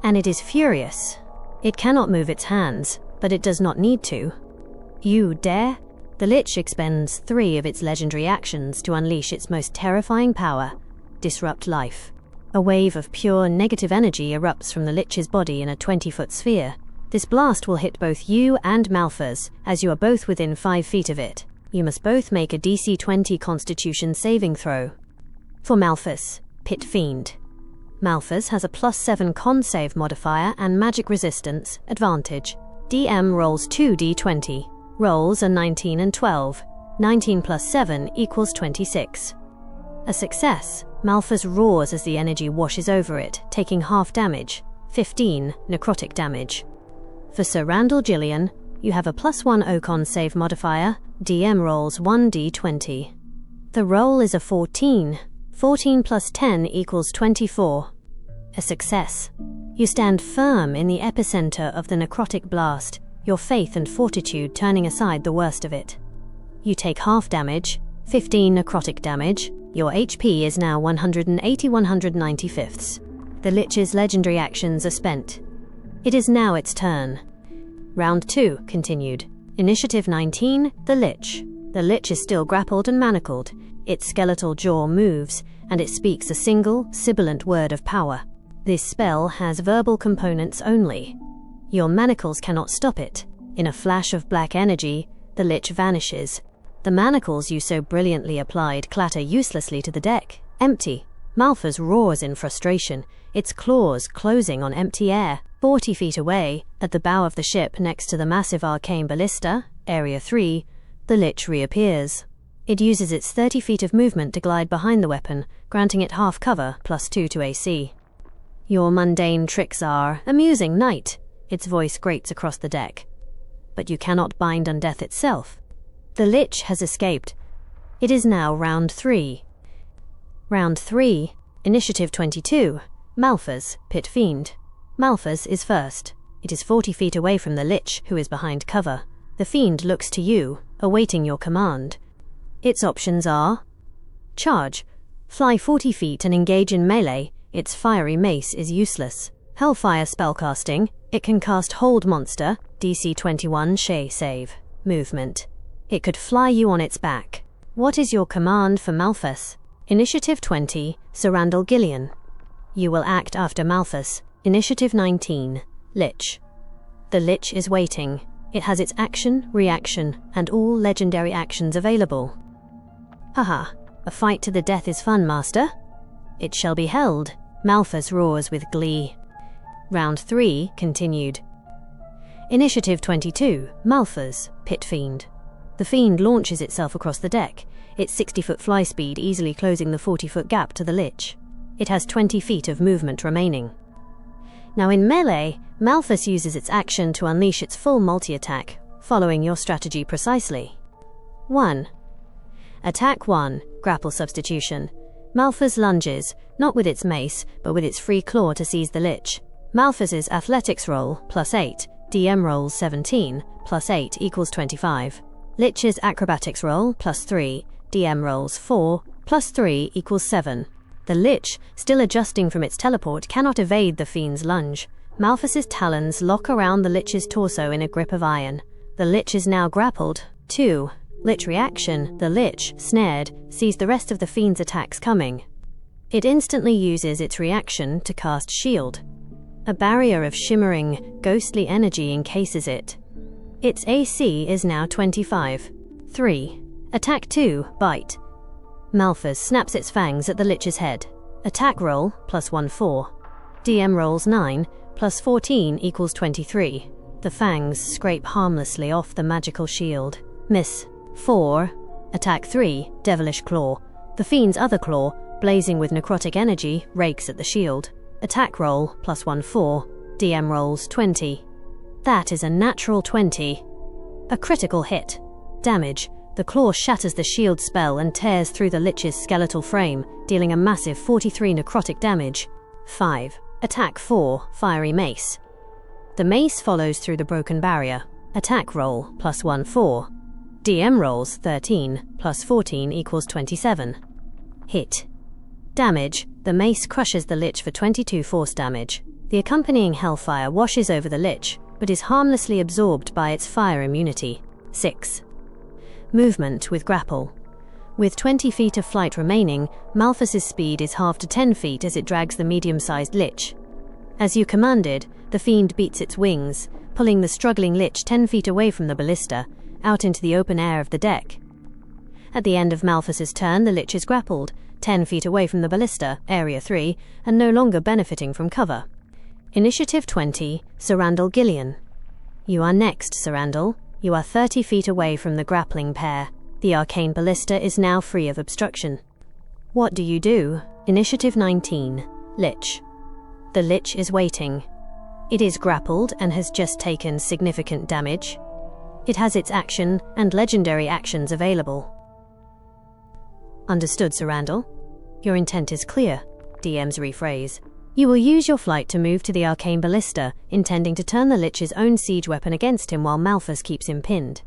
And it is furious. It cannot move its hands, but it does not need to. You dare? The Lich expends 3 of its legendary actions to unleash its most terrifying power, Disrupt Life. A wave of pure negative energy erupts from the Lich's body in a 20-foot sphere. This blast will hit both you and Malphas, as you are both within 5 feet of it. You must both make a DC 20 Constitution saving throw. For Malphas, Pit Fiend. Malphas has a +7 con save modifier and magic resistance, advantage. DM rolls 2d20. Rolls are 19 and 12. 19 + 7 equals 26. A success. Malphas roars as the energy washes over it, taking half damage, 15 necrotic damage. For Sir Randall Gillian, you have a +1 Ocon save modifier, DM rolls 1d20. The roll is a 14. 14 + 10 equals 24. A success. You stand firm in the epicenter of the necrotic blast, your faith and fortitude turning aside the worst of it. You take half damage, 15 necrotic damage. Your HP is now 180/195. The Lich's legendary actions are spent. It is now its turn. Round 2 continued. Initiative 19, the Lich. The Lich is still grappled and manacled. Its skeletal jaw moves, and it speaks a single, sibilant word of power. This spell has verbal components only. Your manacles cannot stop it. In a flash of black energy, the Lich vanishes. The manacles you so brilliantly applied clatter uselessly to the deck, empty. Malphas roars in frustration, its claws closing on empty air. 40 feet away, at the bow of the ship next to the massive arcane ballista, Area 3, the Lich reappears. It uses its 30 feet of movement to glide behind the weapon, granting it half cover, +2 to AC. Your mundane tricks are amusing, knight. Its voice grates across the deck. But you cannot bind undeath itself. The Lich has escaped. It is now round 3. Round 3, Initiative 22, Malphas, Pit Fiend. Malphas is first. It is 40 feet away from the Lich, who is behind cover. The Fiend looks to you, awaiting your command. Its options are: charge, fly 40 feet and engage in melee. Its fiery mace is useless. Hellfire spellcasting. It can cast Hold Monster, DC 21 Shay save. Movement. It could fly you on its back. What is your command for Malphas? Initiative 20, Sir Randall Gillian. You will act after Malphas. Initiative 19, Lich. The Lich is waiting. It has its action, reaction, and all legendary actions available. Haha, a fight to the death is fun, Master. It shall be held. Malphas roars with glee. Round 3 continued. Initiative 22, Malphas, Pit Fiend. The Fiend launches itself across the deck, its 60-foot fly speed easily closing the 40-foot gap to the Lich. It has 20 feet of movement remaining. Now in melee, Malphas uses its action to unleash its full multi-attack, following your strategy precisely. 1. Attack 1, Grapple Substitution. Malphas lunges, not with its mace, but with its free claw to seize the Lich. Malphas's athletics roll, +8, DM rolls 17, +8 equals 25. Lich's acrobatics roll, +3, DM rolls 4, +3 equals 7. The Lich, still adjusting from its teleport, cannot evade the Fiend's lunge. Malphas's talons lock around the Lich's torso in a grip of iron. The Lich is now grappled. 2. Lich reaction. The Lich, snared, sees the rest of the Fiend's attacks coming. It instantly uses its reaction to cast Shield. A barrier of shimmering, ghostly energy encases it. Its AC is now 25. 3. Attack 2, Bite. Malphas snaps its fangs at the Lich's head. Attack roll, +1/4. DM rolls 9, +14 equals 23. The fangs scrape harmlessly off the magical shield. Miss. 4. Attack 3, Devilish Claw. The Fiend's other claw, blazing with necrotic energy, rakes at the shield. Attack roll, +1/4. DM rolls 20. That is a natural 20. A critical hit. Damage. The claw shatters the shield spell and tears through the Lich's skeletal frame, dealing a massive 43 necrotic damage. 5. Attack 4, Fiery Mace. The mace follows through the broken barrier. Attack roll, +1/4. DM rolls 13, +14 equals 27. Hit. Damage. The mace crushes the Lich for 22 force damage. The accompanying hellfire washes over the Lich, but is harmlessly absorbed by its fire immunity. 6. Movement with grapple. With 20 feet of flight remaining, Malphas's speed is halved to 10 feet as it drags the medium-sized Lich. As you commanded, the Fiend beats its wings, pulling the struggling Lich 10 feet away from the ballista, out into the open air of the deck. At the end of Malphas's turn, the Lich is grappled, 10 feet away from the ballista, Area 3, and no longer benefiting from cover. Initiative 20, Sir Randall Gillian. You are next, Sir Randall. You are 30 feet away from the grappling pair. The arcane ballista is now free of obstruction. What do you do? Initiative 19, Lich. The Lich is waiting. It is grappled and has just taken significant damage. It has its action and legendary actions available. Understood, Sir Randall. Your intent is clear. DMs rephrase. You will use your flight to move to the arcane ballista, intending to turn the Lich's own siege weapon against him while Malphas keeps him pinned.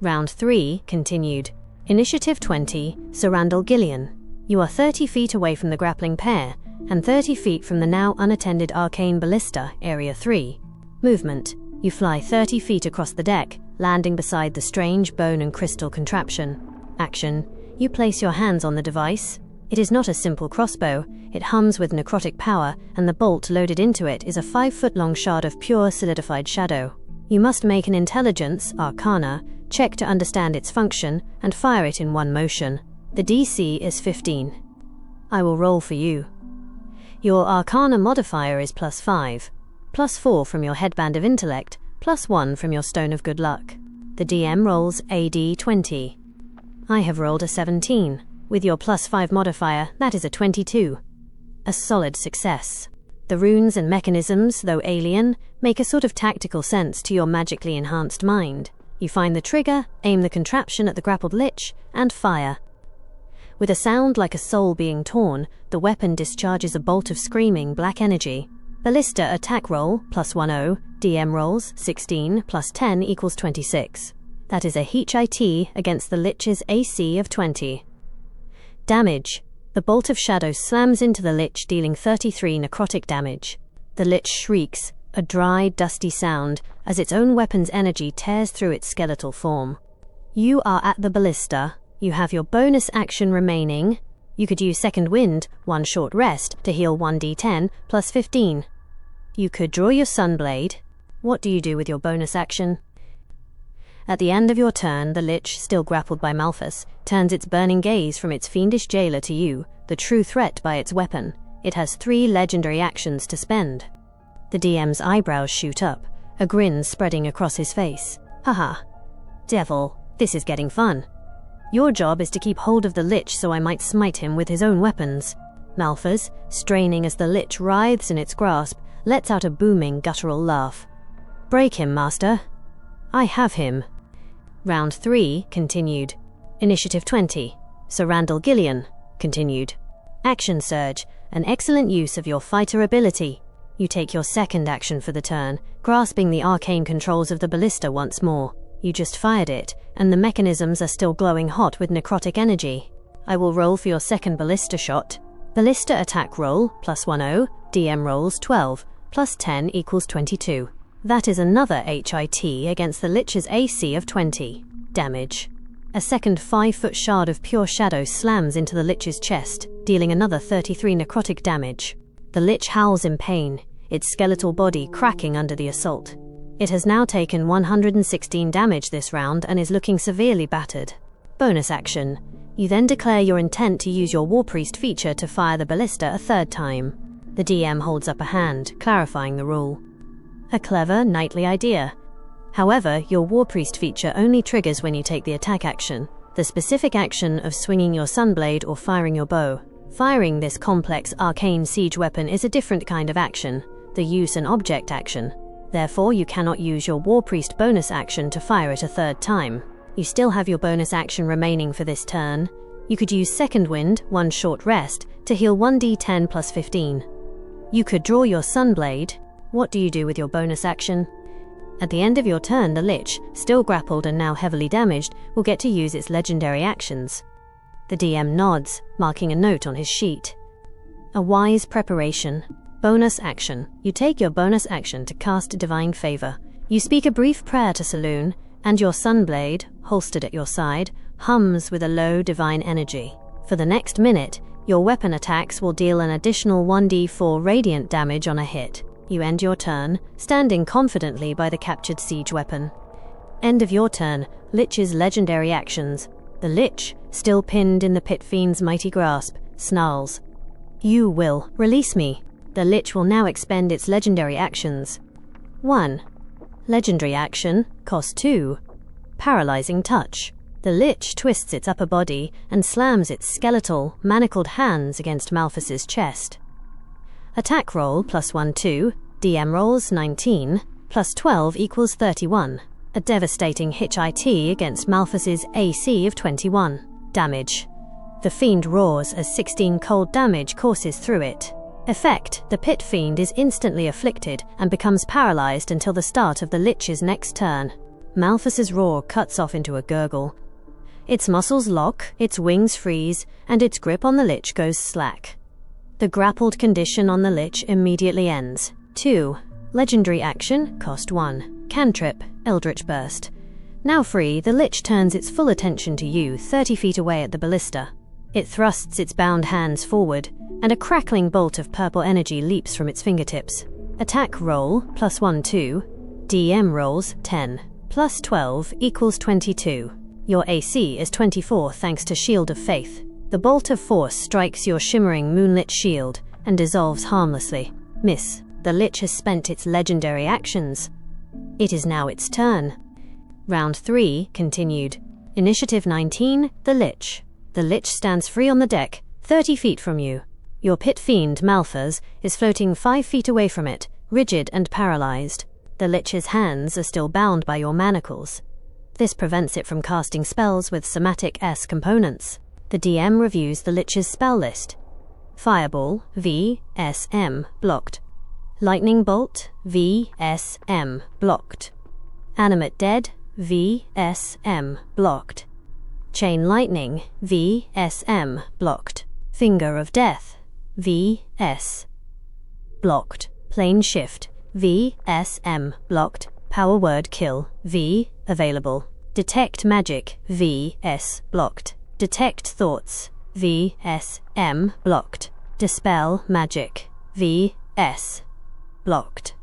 Round 3 continued. Initiative 20, Sir Randall Gillian. You are 30 feet away from the grappling pair, and 30 feet from the now unattended arcane ballista, Area 3. Movement. You fly 30 feet across the deck, landing beside the strange bone and crystal contraption. Action. You place your hands on the device. It is not a simple crossbow. It hums with necrotic power, and the bolt loaded into it is a 5-foot-long shard of pure solidified shadow. You must make an intelligence, Arcana, check to understand its function, and fire it in one motion. The DC is 15. I will roll for you. Your Arcana modifier is +5. +4 from your Headband of Intellect, +1 from your Stone of Good Luck. The DM rolls AD 20. I have rolled a 17. With your +5 modifier, that is a 22. A solid success. The runes and mechanisms, though alien, make a sort of tactical sense to your magically enhanced mind. You find the trigger, aim the contraption at the grappled Lich, and fire. With a sound like a soul being torn, the weapon discharges a bolt of screaming black energy. Ballista attack roll, +10, DM rolls, 16, +10 equals 26. That is a HIT against the Lich's AC of 20. Damage. The bolt of shadow slams into the Lich, dealing 33 necrotic damage. The Lich shrieks, a dry, dusty sound, as its own weapon's energy tears through its skeletal form. You are at the ballista. You have your bonus action remaining. You could use Second Wind, 1 short rest, to heal 1d10, +15. You could draw your Sunblade. What do you do with your bonus action? At the end of your turn, the Lich, still grappled by Malphas, turns its burning gaze from its fiendish jailer to you, the true threat by its weapon. It has 3 legendary actions to spend. The DM's eyebrows shoot up. a grin spreading across his face. Haha. Devil, this is getting fun. Your job is to keep hold of the Lich so I might smite him with his own weapons. Malphas, straining as the Lich writhes in its grasp, lets out a booming guttural laugh. Break him, Master. I have him. Round 3 continued. Initiative 20. Sir Randall Gillian continued. Action Surge, an excellent use of your fighter ability. You take your second action for the turn, grasping the arcane controls of the ballista once more. You just fired it, and the mechanisms are still glowing hot with necrotic energy. I will roll for your second ballista shot. Ballista attack roll, +10, DM rolls 12, +10 equals 22. That is another HIT against the Lich's AC of 20. Damage. A second 5-foot shard of pure shadow slams into the Lich's chest, dealing another 33 necrotic damage. The Lich howls in pain, its skeletal body cracking under the assault. It has now taken 116 damage this round and is looking severely battered. Bonus action. You then declare your intent to use your War Priest feature to fire the ballista a third time. The DM holds up a hand, clarifying the rule. A clever, knightly idea. However, your War Priest feature only triggers when you take the attack action, the specific action of swinging your sunblade or firing your bow. Firing this complex arcane siege weapon is a different kind of action, the use an object action. Therefore, you cannot use your War Priest bonus action to fire it a third time. You still have your bonus action remaining for this turn. You could use Second Wind, 1 short rest, to heal 1d10 plus 15. You could draw your sunblade. What do you do with your bonus action? At the end of your turn, the Lich, still grappled and now heavily damaged, will get to use its legendary actions. The DM nods, marking a note on his sheet. A wise preparation. Bonus action. You take your bonus action to cast Divine Favor. You speak a brief prayer to Saloon, and your sunblade, holstered at your side, hums with a low divine energy. For the next minute, your weapon attacks will deal an additional 1d4 radiant damage on a hit. You end your turn, standing confidently by the captured siege weapon. End of your turn, Lich's legendary actions. The Lich, still pinned in the Pit Fiend's mighty grasp, snarls. You will release me. The Lich will now expend its legendary actions. 1. Legendary action, cost 2. Paralyzing Touch. The Lich twists its upper body and slams its skeletal, manacled hands against Malphas's chest. Attack roll +1-2, DM rolls 19, +12 equals 31. A devastating hit against Malphas's AC of 21. Damage. The Fiend roars as 16 cold damage courses through it. Effect: the Pit Fiend is instantly afflicted and becomes paralyzed until the start of the Lich's next turn. Malphas's roar cuts off into a gurgle. Its muscles lock, its wings freeze, and its grip on the Lich goes slack. The grappled condition on the Lich immediately ends. 2. Legendary action, cost 1. Cantrip, Eldritch Burst. Now free, the Lich turns its full attention to you 30 feet away at the ballista. It thrusts its bound hands forward, and a crackling bolt of purple energy leaps from its fingertips. Attack roll, +1-2. DM rolls 10, +12 equals 22. Your AC is 24 thanks to Shield of Faith. The bolt of force strikes your shimmering moonlit shield and dissolves harmlessly. Miss. The Lich has spent its legendary actions. It is now its turn. Round 3 continued. Initiative 19, the Lich. The Lich stands free on the deck, 30 feet from you. Your Pit Fiend, Malphas, is floating 5 feet away from it, rigid and paralyzed. The Lich's hands are still bound by your manacles. This prevents it from casting spells with somatic S components. The DM reviews the Lich's spell list. Fireball, VSM, blocked. Lightning Bolt, VSM, blocked. Animate Dead, VSM, blocked. Chain Lightning, VSM, blocked. Finger of Death, VS, blocked. Plane Shift, VSM, blocked. Power Word Kill, V, available. Detect Magic, VS, blocked. Detect Thoughts, VSM, blocked. Dispel Magic, VS, blocked.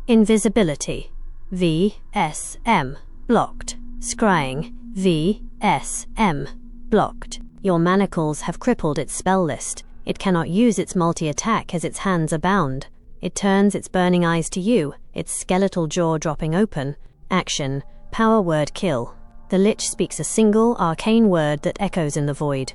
Invisibility, VSM, blocked. Scrying, VSM, blocked. Your manacles have crippled its spell list. It cannot use its multi-attack as its hands are bound. It turns its burning eyes to you, its skeletal jaw dropping open. Action. Power word kill. The Lich speaks a single, arcane word that echoes in the void.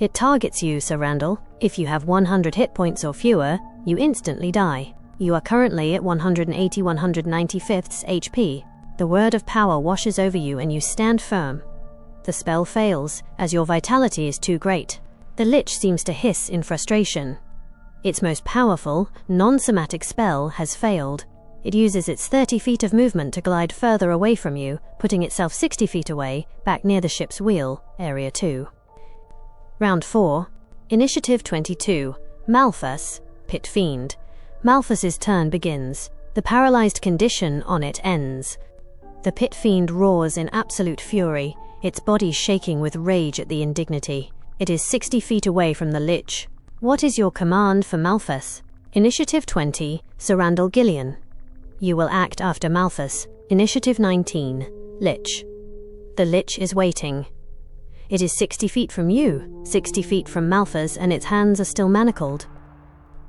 It targets you, Sir Randall. If you have 100 hit points or fewer, you instantly die. You are currently at 180/195 HP. The word of power washes over you and you stand firm. The spell fails, as your vitality is too great. The Lich seems to hiss in frustration. Its most powerful, non-somatic spell has failed. It uses its 30 feet of movement to glide further away from you, putting itself 60 feet away, back near the ship's wheel, Area 2. Round 4. Initiative 22. Malphas, Pit Fiend. Malphas's turn begins. The paralyzed condition on it ends. The Pit Fiend roars in absolute fury, its body shaking with rage at the indignity. It is 60 feet away from the Lich. What is your command for Malphas? Initiative 20. Sir Randall Gillian. You will act after Malphas. Initiative 19. Lich. The Lich is waiting. It is 60 feet from you, 60 feet from Malphas, and its hands are still manacled.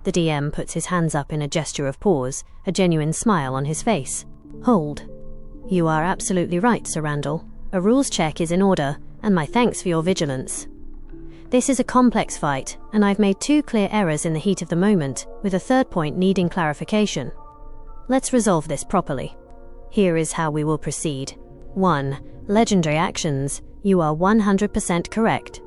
The DM puts his hands up in a gesture of pause, a genuine smile on his face. Hold. You are absolutely right, Sir Randall. A rules check is in order, and my thanks for your vigilance. This is a complex fight, and I've made 2 clear errors in the heat of the moment, with a third point needing clarification. Let's resolve this properly. Here is how we will proceed. 1. Legendary actions. You are 100% correct.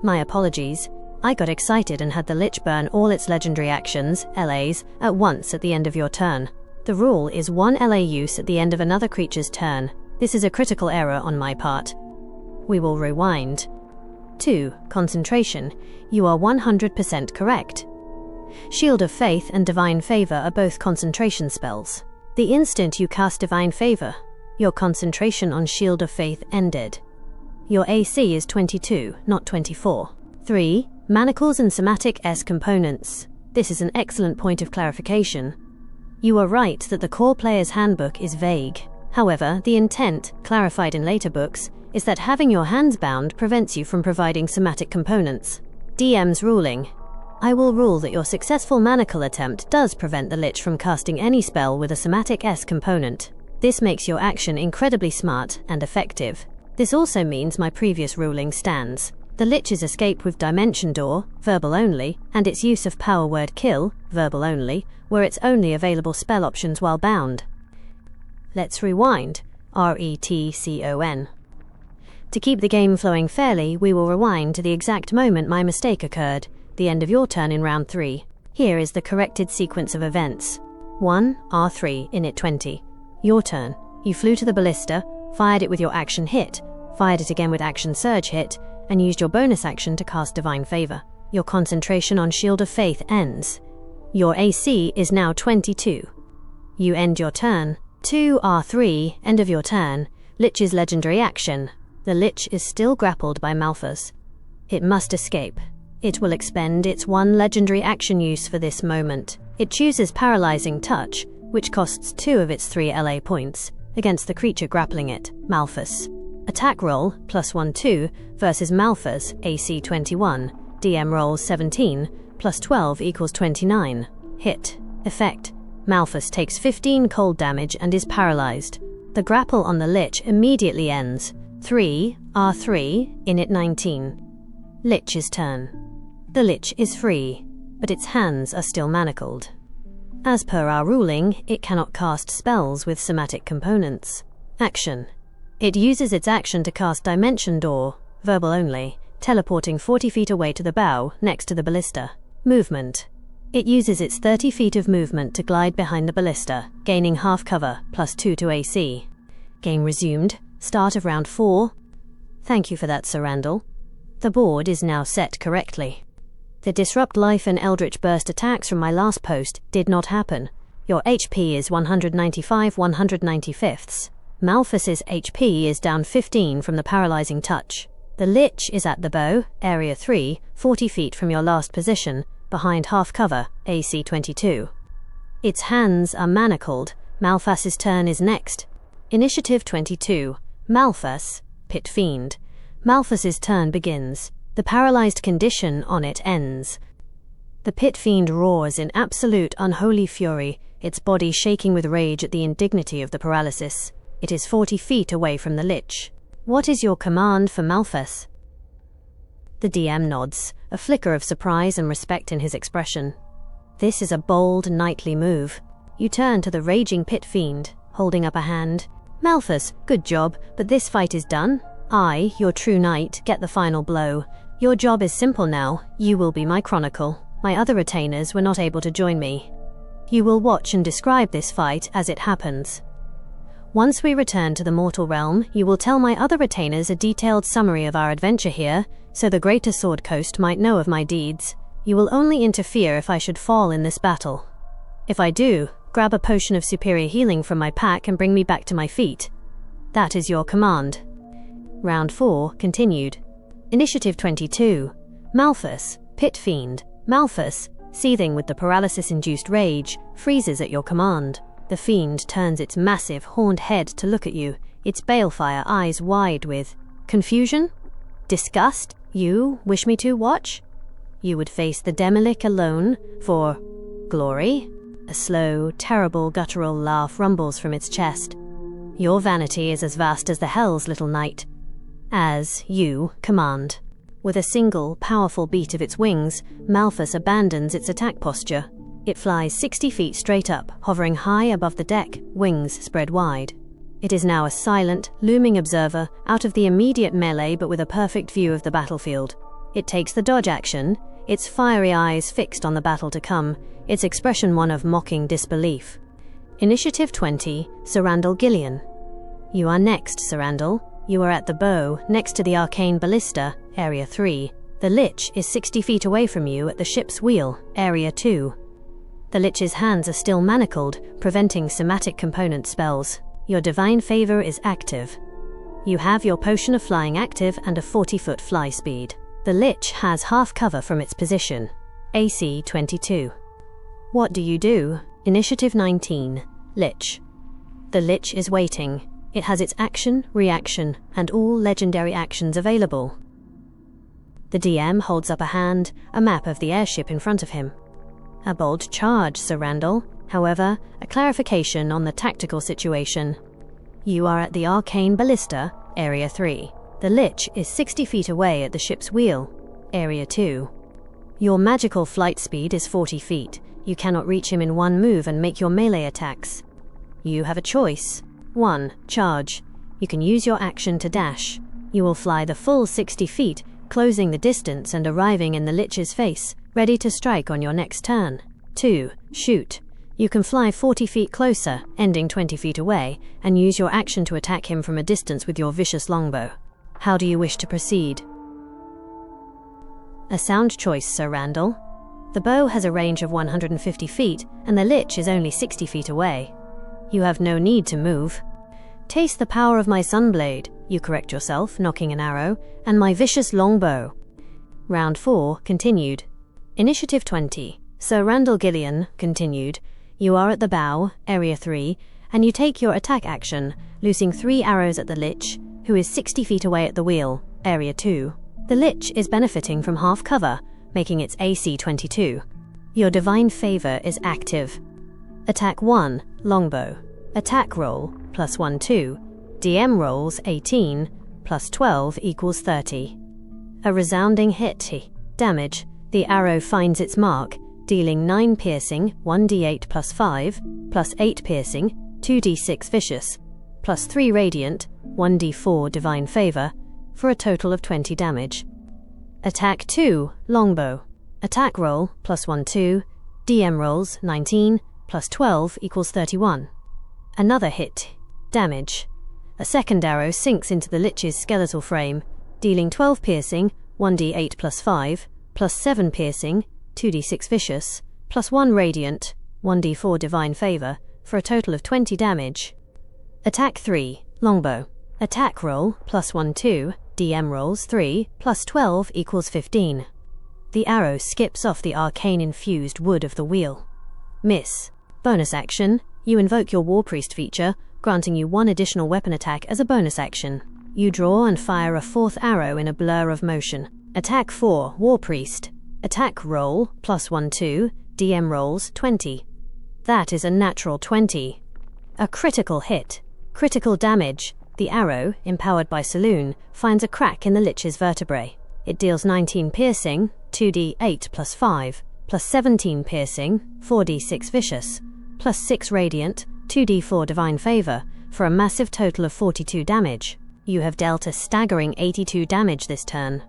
My apologies. I got excited and had the Lich burn all its legendary actions, LAs, at once at the end of your turn. The rule is 1 LA use at the end of another creature's turn. This is a critical error on my part. We will rewind. 2. Concentration. You are 100% correct. Shield of Faith and Divine Favor are both concentration spells. The instant you cast Divine Favor, your concentration on Shield of Faith ended. Your AC is 22, not 24. 3. Manacles and Somatic S components. This is an excellent point of clarification. You are right that the core player's handbook is vague. However, the intent, clarified in later books, is that having your hands bound prevents you from providing somatic components. DM's ruling. I will rule that your successful manacle attempt does prevent the Lich from casting any spell with a somatic S component. This makes your action incredibly smart and effective. This also means my previous ruling stands. The Lich's escape with Dimension Door, verbal only, and its use of Power Word Kill, verbal only, were its only available spell options while bound. Let's rewind. RETCON. To keep the game flowing fairly, we will rewind to the exact moment my mistake occurred, the end of your turn in round 3. Here is the corrected sequence of events. 1. R3, init 20. Your turn. You flew to the ballista, fired it with your action hit, fired it again with action surge hit, and used your bonus action to cast Divine Favor. Your concentration on Shield of Faith ends. Your AC is now 22. You end your turn. 2. R3, end of your turn. Lich's legendary action. The Lich is still grappled by Malphas. It must escape. It will expend its 1 legendary action use for this moment. It chooses Paralyzing Touch, which costs 2 of its 3 LA points, against the creature grappling it, Malphas. Attack roll, +1/2, versus Malphas, AC 21. DM rolls 17, +12 equals 29. Hit. Effect. Malphas takes 15 cold damage and is paralyzed. The grapple on the Lich immediately ends. 3. R3, init 19. Lich's turn. The Lich is free, but its hands are still manacled. As per our ruling, it cannot cast spells with somatic components. Action. It uses its action to cast Dimension Door, verbal only, teleporting 40 feet away to the bow, next to the ballista. Movement. It uses its 30 feet of movement to glide behind the ballista, gaining half cover, +2 to AC. Game resumed. Start of round 4. Thank you for that, Sir Randall. The board is now set correctly. The Disrupt Life and Eldritch Burst attacks from my last post did not happen. Your HP is 195/195. Malphas's HP is down 15 from the Paralyzing Touch. The Lich is at the bow, Area 3, 40 feet from your last position, behind half cover, AC 22. Its hands are manacled. Malphas's turn is next. Initiative 22. Malphas, Pit Fiend. Malphas's turn begins. The paralyzed condition on it ends. The Pit Fiend roars in absolute unholy fury, its body shaking with rage at the indignity of the paralysis. It is 40 feet away from the Lich. What is your command for Malphas? The DM nods, a flicker of surprise and respect in his expression. This is a bold, knightly move. You turn to the raging Pit Fiend, holding up a hand. Malphas, good job, but this fight is done. I, your true knight, get the final blow. Your job is simple now. You will be my chronicle. My other retainers were not able to join me. You will watch and describe this fight as it happens. Once we return to the mortal realm, you will tell my other retainers a detailed summary of our adventure here, so the Greater Sword Coast might know of my deeds. You will only interfere if I should fall in this battle. If I do, grab a potion of superior healing from my pack and bring me back to my feet. That is your command. Round 4 continued. Initiative 22. Malphas, Pit Fiend. Malphas, seething with the paralysis-induced rage, freezes at your command. The fiend turns its massive, horned head to look at you, its balefire eyes wide with confusion? Disgust? You wish me to watch? You would face the Demolic alone for glory? A slow, terrible, guttural laugh rumbles from its chest. Your vanity is as vast as the hells, little knight. As you command. With a single, powerful beat of its wings, Malphas abandons its attack posture. It flies 60 feet straight up, hovering high above the deck, wings spread wide. It is now a silent, looming observer, out of the immediate melee but with a perfect view of the battlefield. It takes the dodge action, its fiery eyes fixed on the battle to come, its expression one of mocking disbelief. Initiative 20, Sir Randall Gillian. You are next, Sir Randall. You are at the bow, next to the arcane ballista, Area 3. The Lich is 60 feet away from you at the ship's wheel, Area 2. The Lich's hands are still manacled, preventing somatic component spells. Your divine favor is active. You have your potion of flying active and a 40-foot fly speed. The Lich has half cover from its position. AC 22. What do you do? Initiative 19. Lich. The Lich is waiting. It has its action, reaction, and all legendary actions available. The DM holds up a hand, a map of the airship in front of him. A bold charge, Sir Randall. However, a clarification on the tactical situation. You are at the arcane ballista, Area 3. The Lich is 60 feet away at the ship's wheel, Area 2. Your magical flight speed is 40 feet. You cannot reach him in one move and make your melee attacks. You have a choice. 1. Charge. You can use your action to dash. You will fly the full 60 feet, closing the distance and arriving in the Lich's face, ready to strike on your next turn. 2. Shoot. You can fly 40 feet closer, ending 20 feet away, and use your action to attack him from a distance with your vicious longbow. How do you wish to proceed? A sound choice, Sir Randall. The bow has a range of 150 feet, and the Lich is only 60 feet away. You have no need to move. Taste the power of my sunblade, you correct yourself, knocking an arrow, and my vicious longbow. Round 4 continued. Initiative 20. Sir Randall Gillian continued. You are at the bow, Area 3, and you take your attack action, loosing 3 arrows at the Lich, who is 60 feet away at the wheel, Area 2. The Lich is benefiting from half cover, making its AC 22. Your divine favor is active. Attack 1, longbow. Attack roll, +1, 2. DM rolls 18, +12 equals 30. A resounding hit. Damage. The arrow finds its mark, dealing 9 piercing, 1d8 +5, +8 piercing, 2d6 vicious, +3 radiant, 1d4 divine favor, for a total of 20 damage. Attack 2, longbow. Attack roll, +1, 2. DM rolls 19, +12 equals 31. Another hit. Damage. A second arrow sinks into the Lich's skeletal frame, dealing 12 piercing, 1d8 +5, +7 piercing, 2d6 vicious, +1 radiant, 1d4 divine favor, for a total of 20 damage. Attack 3, longbow. Attack roll, +1, 2. DM rolls 3, +12 equals 15. The arrow skips off the arcane-infused wood of the wheel. Miss. Bonus action. You invoke your War Priest feature, granting you 1 additional weapon attack as a bonus action. You draw and fire a 4th arrow in a blur of motion. Attack 4, War Priest. Attack roll +1/2, DM rolls 20. That is a natural 20. A critical hit. Critical damage. The arrow, empowered by Saloon, finds a crack in the Lich's vertebrae. It deals 19 piercing, 2d8 + 5, plus 17 piercing, 4d6 vicious, plus 6 radiant, 2d4 divine favor, for a massive total of 42 damage. You have dealt a staggering 82 damage this turn.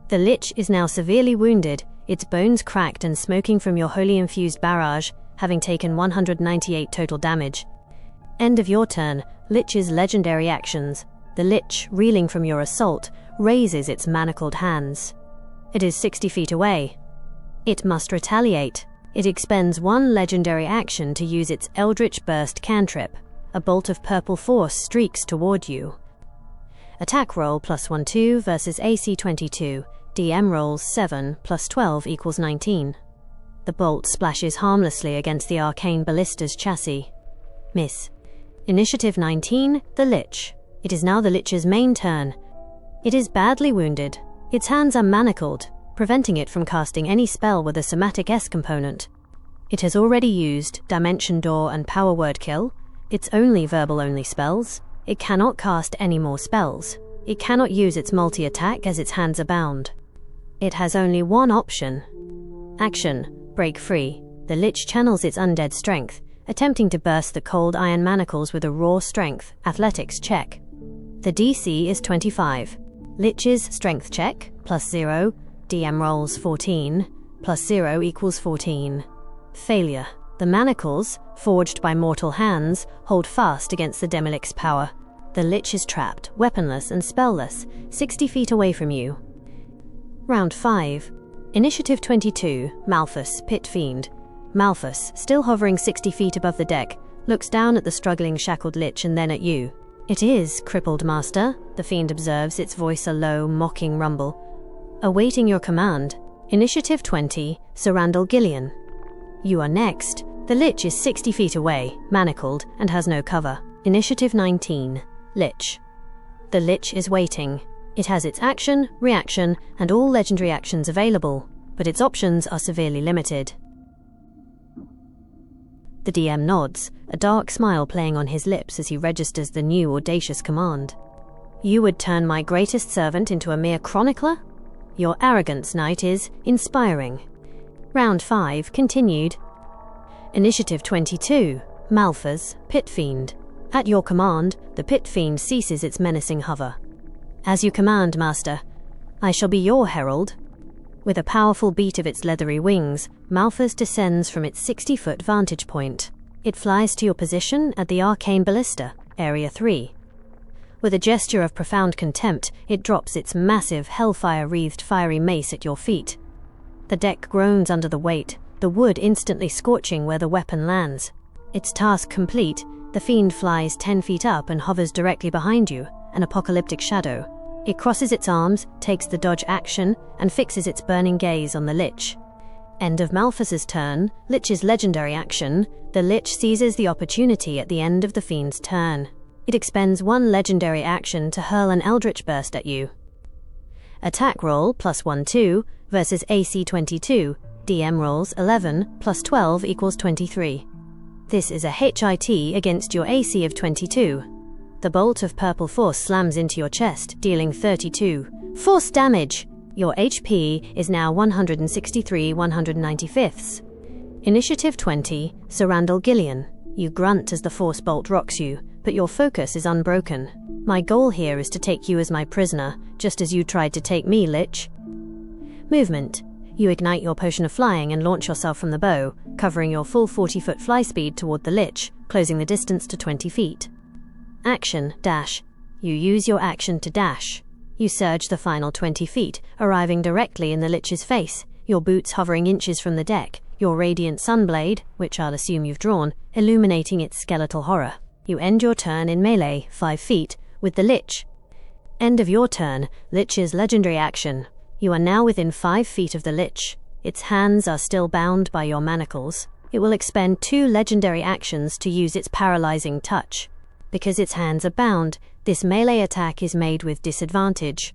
The Lich is now severely wounded, its bones cracked and smoking from your holy infused barrage, having taken 198 total damage. End of your turn. Lich's legendary actions. The Lich, reeling from your assault, raises its manacled hands. It is 60 feet away. It must retaliate. It expends one legendary action to use its Eldritch Burst cantrip. A bolt of purple force streaks toward you. Attack roll +1/2 versus AC 22. DM rolls 7 + 12 = 19. The bolt splashes harmlessly against the arcane ballista's chassis. Miss. Initiative 19, the Lich. It is now the Lich's main turn. It is badly wounded. Its hands are manacled, preventing it from casting any spell with a somatic S component. It has already used Dimension Door and Power Word Kill, its only verbal-only spells. It cannot cast any more spells. It cannot use its multi-attack as its hands are bound. It has only one option. Action, break free. The Lich channels its undead strength, attempting to burst the cold iron manacles with a raw strength athletics check. The DC is 25. Lich's strength check, +0, DM rolls 14, +0 = 14. Failure. The manacles, forged by mortal hands, hold fast against the Demilic's power. The Lich is trapped, weaponless and spellless, 60 feet away from you. Round 5. Initiative 22, Malphas, Pit Fiend. Malphas, still hovering 60 feet above the deck, looks down at the struggling shackled Lich and then at you. It is, crippled master, the Fiend observes, its voice a low, mocking rumble. Awaiting your command. Initiative 20, Sir Randall Gillian. You are next. The Lich is 60 feet away, manacled, and has no cover. Initiative 19, Lich. The Lich is waiting. It has its action, reaction, and all legendary actions available, but its options are severely limited. The DM nods, a dark smile playing on his lips as he registers the new audacious command. You would turn my greatest servant into a mere chronicler? Your arrogance, knight, is inspiring. Round 5 continued. Initiative 22, Malphas, Pit Fiend. At your command, the Pit Fiend ceases its menacing hover. As you command, master. I shall be your herald. With a powerful beat of its leathery wings, Malphas descends from its 60-foot vantage point. It flies to your position at the Arcane Ballista, Area 3. With a gesture of profound contempt, it drops its massive, hellfire-wreathed fiery mace at your feet. The deck groans under the weight, the wood instantly scorching where the weapon lands. Its task complete, the Fiend flies 10 feet up and hovers directly behind you, an apocalyptic shadow. It crosses its arms, takes the dodge action, and fixes its burning gaze on the Lich. End of Malphas's turn. Lich's legendary action. The Lich seizes the opportunity at the end of the Fiend's turn. It expends one legendary action to hurl an Eldritch Burst at you. Attack roll +1/2 versus AC 22. DM rolls 11 + 12 = 23. This is a HIT against your AC of 22. The bolt of purple force slams into your chest, dealing 32 force damage. Your HP is now 163 195ths. Initiative 20, Sir Randall Gillian. You grunt as the force bolt rocks you, but your focus is unbroken. My goal here is to take you as my prisoner, just as you tried to take me, Lich. Movement. You ignite your potion of flying and launch yourself from the bow, covering your full 40-foot fly speed toward the Lich, closing the distance to 20 feet. Action, dash. You use your action to dash. You surge the final 20 feet, arriving directly in the Lich's face, your boots hovering inches from the deck, your radiant sunblade, which I'll assume you've drawn, illuminating its skeletal horror. You end your turn in melee, 5 feet, with the Lich. End of your turn, Lich's legendary action. You are now within 5 feet of the Lich. Its hands are still bound by your manacles. It will expend 2 legendary actions to use its paralyzing touch. Because its hands are bound, this melee attack is made with disadvantage.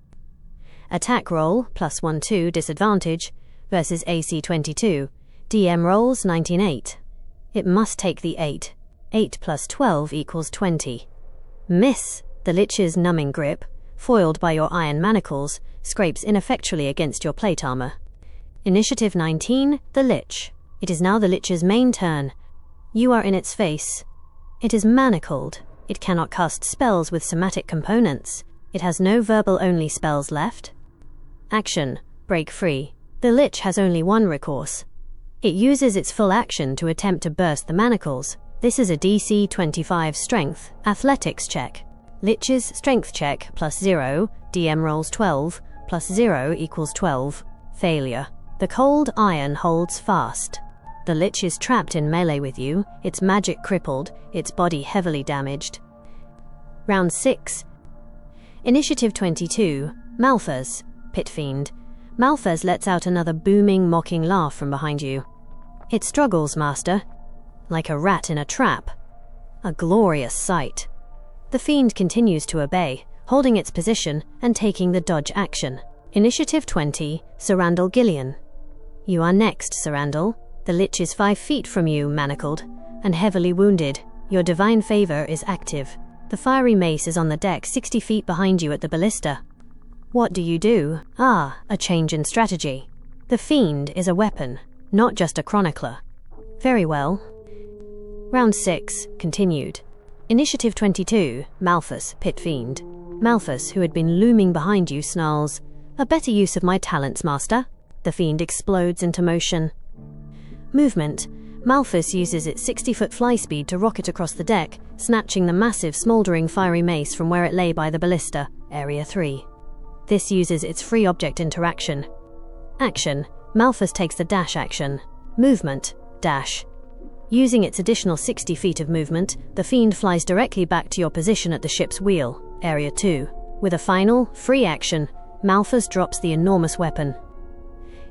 Attack roll +1/2 disadvantage versus AC 22. DM rolls 19-8. It must take the 8. 8 plus 12 equals 20. Miss. The Lich's numbing grip, foiled by your iron manacles, scrapes ineffectually against your plate armor. Initiative 19, the Lich. It is now the Lich's main turn. You are in its face. It is manacled. It cannot cast spells with somatic components. It has no verbal-only spells left. Action. Break free. The Lich has only one recourse. It uses its full action to attempt to burst the manacles. This is a DC 25 Strength Athletics check. Lich's Strength check plus 0, DM rolls 12, plus 0 equals 12. Failure. The cold iron holds fast. The Lich is trapped in melee with you, its magic crippled, its body heavily damaged. Round 6. Initiative 22, Malphas, Pit Fiend. Malphas lets out another booming, mocking laugh from behind you. It struggles, Master, like a rat in a trap. A glorious sight. The Fiend continues to obey, holding its position and taking the dodge action. Initiative 20, Sir Randall Gillian. You are next, Sir Randall. The Lich is 5 feet from you, manacled, and heavily wounded. Your divine favor is active. The fiery mace is on the deck 60 feet behind you at the ballista. What do you do? A change in strategy. The Fiend is a weapon, not just a chronicler. Very well. Round 6, continued. Initiative 22, Malphas, Pit Fiend. Malphas, who had been looming behind you, snarls, "A better use of my talents, Master." The Fiend explodes into motion. Movement. Malphas uses its 60-foot fly speed to rocket across the deck, snatching the massive, smouldering fiery mace from where it lay by the ballista, Area 3. This uses its free object interaction. Action. Malphas takes the dash action. Movement. Dash. Using its additional 60 feet of movement, the Fiend flies directly back to your position at the ship's wheel, Area 2. With a final, free action, Malphas drops the enormous weapon.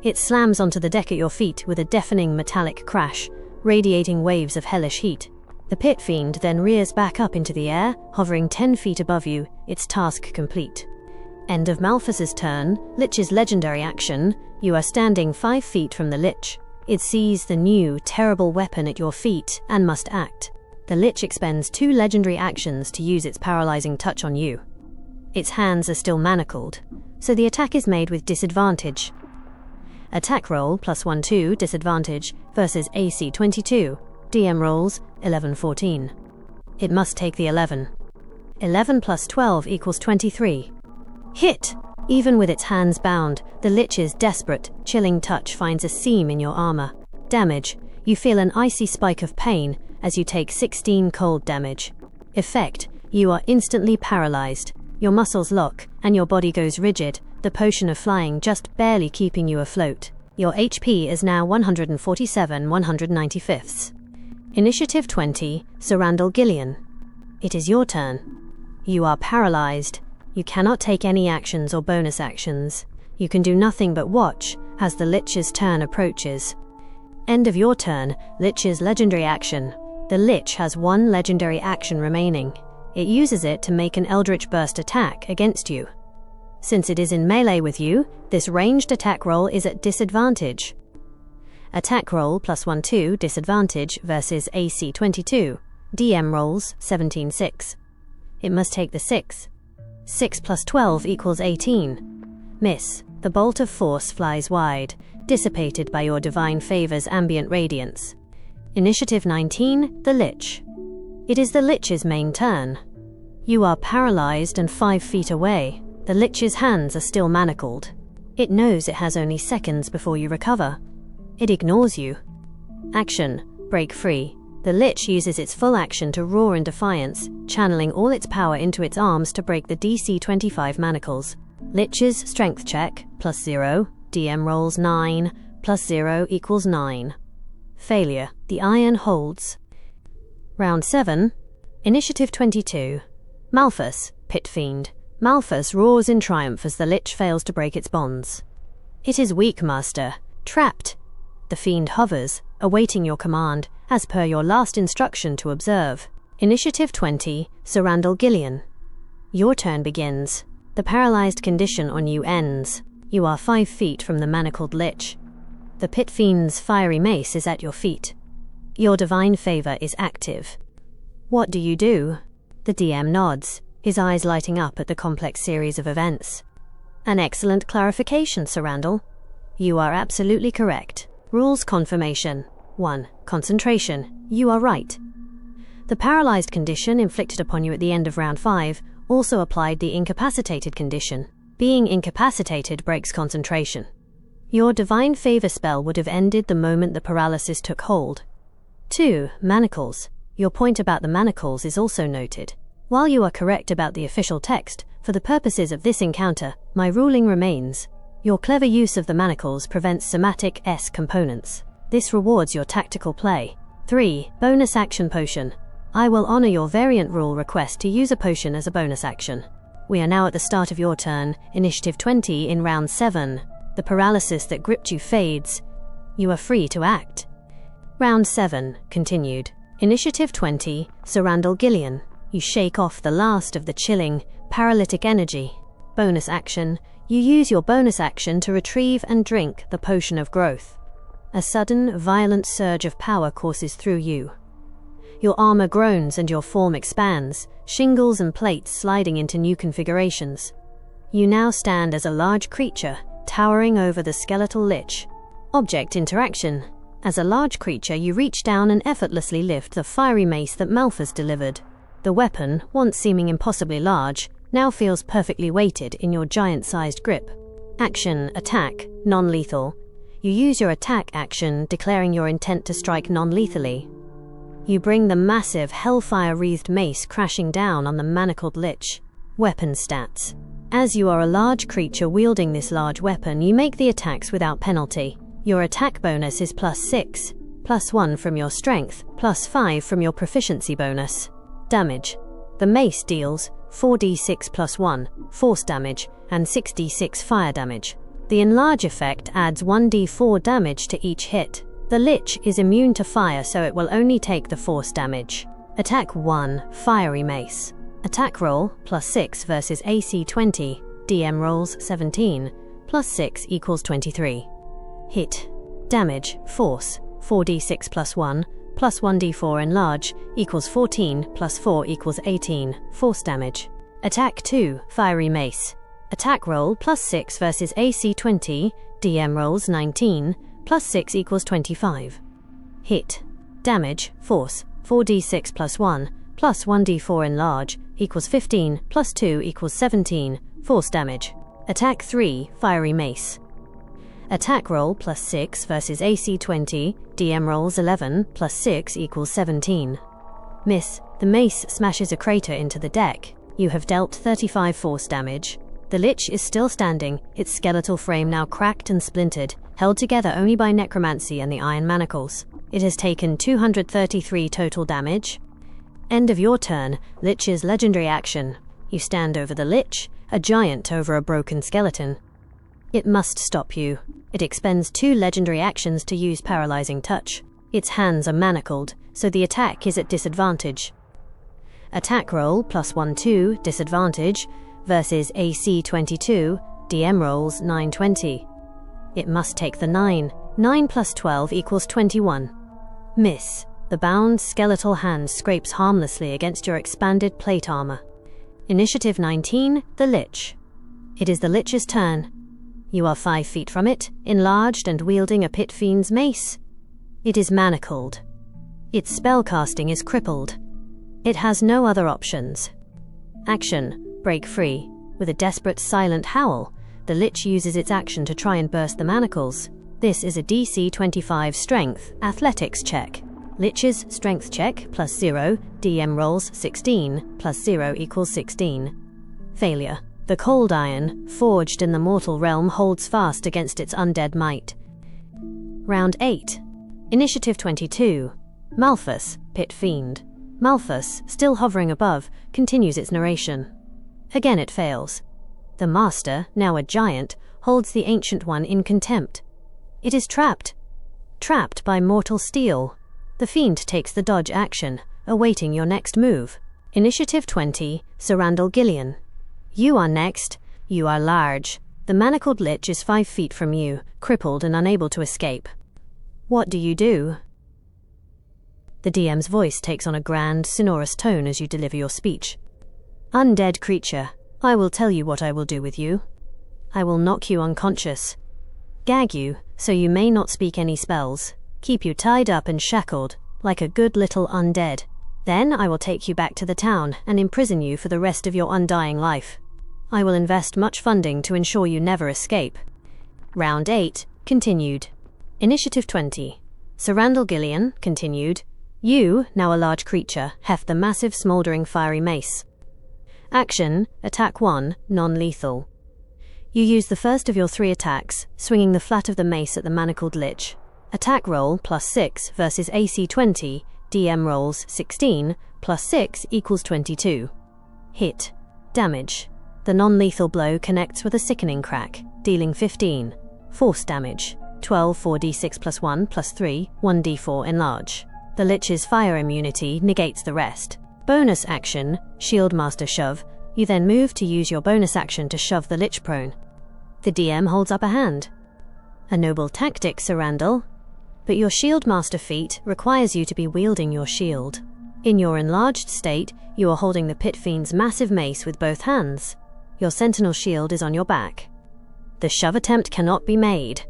It slams onto the deck at your feet with a deafening metallic crash, radiating waves of hellish heat. The Pit Fiend then rears back up into the air, hovering 10 feet above you, its task complete. End of Malphas's turn. Lich's legendary action. You are standing 5 feet from the Lich. It sees the new, terrible weapon at your feet and must act. The Lich expends 2 legendary actions to use its paralyzing touch on you. Its hands are still manacled, so the attack is made with disadvantage. Attack roll +1/2 disadvantage versus AC 22. DM rolls 11-14. It must take the 11. 11 plus 12 equals 23. Hit! Even with its hands bound, the Lich's desperate, chilling touch finds a seam in your armor. Damage. You feel an icy spike of pain as you take 16 cold damage. Effect. You are instantly paralyzed. Your muscles lock, and your body goes rigid, the potion of flying just barely keeping you afloat. Your HP is now 147 195ths. Initiative 20, Sir Randall Gillian. It is your turn. You are paralyzed. You cannot take any actions or bonus actions. You can do nothing but watch as the Lich's turn approaches. End of your turn, Lich's legendary action. The Lich has 1 legendary action remaining. It uses it to make an Eldritch Burst attack against you. Since it is in melee with you, this ranged attack roll is at disadvantage. Attack roll +1/2 disadvantage versus AC 22. DM rolls 17-6. It must take the 6. 6 plus 12 equals 18. Miss. The bolt of force flies wide, dissipated by your divine favor's ambient radiance. Initiative 19, the Lich. It is the Lich's main turn. You are paralyzed and 5 feet away. The Lich's hands are still manacled. It knows it has only seconds before you recover. It ignores you. Action. Break free. The Lich uses its full action to roar in defiance, channeling all its power into its arms to break the DC 25 manacles. Lich's strength check, +0, DM rolls 9, +0 equals 9. Failure. The iron holds. Round 7. Initiative 22. Malphas, Pit Fiend. Malphas roars in triumph as the Lich fails to break its bonds. It is weak, Master. Trapped. The Fiend hovers, awaiting your command, as per your last instruction to observe. Initiative 20, Sir Randall Gillian. Your turn begins. The paralyzed condition on you ends. You are 5 feet from the manacled Lich. The Pit Fiend's fiery mace is at your feet. Your divine favor is active. What do you do? The DM nods, his eyes lighting up at the complex series of events. An excellent clarification, Sir Randall. You are absolutely correct. Rules confirmation. 1. Concentration. You are right. The paralyzed condition inflicted upon you at the end of round 5 also applied the incapacitated condition. Being incapacitated breaks concentration. Your divine favor spell would have ended the moment the paralysis took hold. 2. Manacles. Your point about the manacles is also noted. While you are correct about the official text, for the purposes of this encounter, my ruling remains. Your clever use of the manacles prevents somatic S components. This rewards your tactical play. 3. Bonus action potion. I will honor your variant rule request to use a potion as a bonus action. We are now at the start of your turn, initiative 20 in round 7. The paralysis that gripped you fades. You are free to act. Round 7, continued. Initiative 20, Sir Randall Gillian. You shake off the last of the chilling, paralytic energy. Bonus action. You use your bonus action to retrieve and drink the potion of growth. A sudden, violent surge of power courses through you. Your armor groans and your form expands, shingles and plates sliding into new configurations. You now stand as a large creature, towering over the skeletal lich. Object interaction. As a large creature, you reach down and effortlessly lift the fiery mace that Malphas delivered. The weapon, once seeming impossibly large, now feels perfectly weighted in your giant-sized grip. Action, attack, non-lethal. You use your attack action, declaring your intent to strike non-lethally. You bring the massive, hellfire-wreathed mace crashing down on the manacled lich. Weapon stats. As you are a large creature wielding this large weapon, you make the attacks without penalty. Your attack bonus is +6, +1 from your strength, +5 from your proficiency bonus. Damage. The mace deals 4d6 +1, force damage, and 6d6 fire damage. The enlarge effect adds 1d4 damage to each hit. The lich is immune to fire, so it will only take the force damage. Attack 1, fiery mace. Attack roll, +6 versus AC 20, DM rolls 17, +6 equals 23. Hit. Damage, force, 4d6 +1, +1d4 enlarge, equals 14, +4 equals 18, force damage. Attack 2, fiery mace. Attack roll, +6 versus AC 20, DM rolls 19, +6 equals 25. Hit. Damage, force, 4d6 +1, +1d4 enlarge, equals 15, +2 equals 17, force damage. Attack 3, fiery mace. Attack roll, +6 versus AC 20, DM rolls 11, +6 equals 17. Miss. The mace smashes a crater into the deck. You have dealt 35 force damage. The lich is still standing, its skeletal frame now cracked and splintered, held together only by necromancy and the iron manacles. It has taken 233 total damage. End of your turn. Lich's legendary action. You stand over the lich, a giant over a broken skeleton. It must stop you. It expends 2 legendary actions to use paralyzing touch. Its hands are manacled, so the attack is at disadvantage. Attack roll, +1-2, disadvantage, versus AC 22, DM rolls 9-20. It must take the 9. 9 + 12 equals 21. Miss. The bound skeletal hand scrapes harmlessly against your expanded plate armor. Initiative 19, the Lich. It is the Lich's turn. You are 5 feet from it, enlarged and wielding a Pit Fiend's mace. It is manacled. Its spellcasting is crippled. It has no other options. Action, break free. With a desperate silent howl, the Lich uses its action to try and burst the manacles. This is a DC 25 strength, athletics check. Lich's strength check, +0, DM rolls 16, +0 equals 16. Failure. The cold iron, forged in the mortal realm, holds fast against its undead might. Round 8. Initiative 22. Malphas, Pit Fiend. Malphas, still hovering above, continues its narration. Again it fails. The Master, now a giant, holds the Ancient One in contempt. It is trapped. Trapped by mortal steel. The Fiend takes the dodge action, awaiting your next move. Initiative 20, Sir Randall Gillian. You are next. You are large. The manacled lich is 5 feet from you, crippled and unable to escape. What do you do? The DM's voice takes on a grand, sonorous tone as you deliver your speech. Undead creature, I will tell you what I will do with you. I will knock you unconscious, gag you so you may not speak any spells, keep you tied up and shackled, like a good little undead. Then I will take you back to the town and imprison you for the rest of your undying life. I will invest much funding to ensure you never escape. Round 8, continued. Initiative 20. Sir Randall Gillian, continued. You, now a large creature, heft the massive smouldering fiery mace. Action, attack 1, non-lethal. You use the first of your 3 attacks, swinging the flat of the mace at the manacled lich. Attack roll +6 versus AC 20, DM rolls 16, +6 equals 22. Hit. Damage. The non-lethal blow connects with a sickening crack, dealing 15. Force damage. 12 4d6 +1 +3, 1d4 enlarge. The lich's fire immunity negates the rest. Bonus action, Shield Master Shove. You then move to use your bonus action to shove the lich prone. The DM holds up a hand. A noble tactic, Sir Randall. But your Shield Master feat requires you to be wielding your shield. In your enlarged state, you are holding the Pit Fiend's massive mace with both hands. Your sentinel shield is on your back. The shove attempt cannot be made.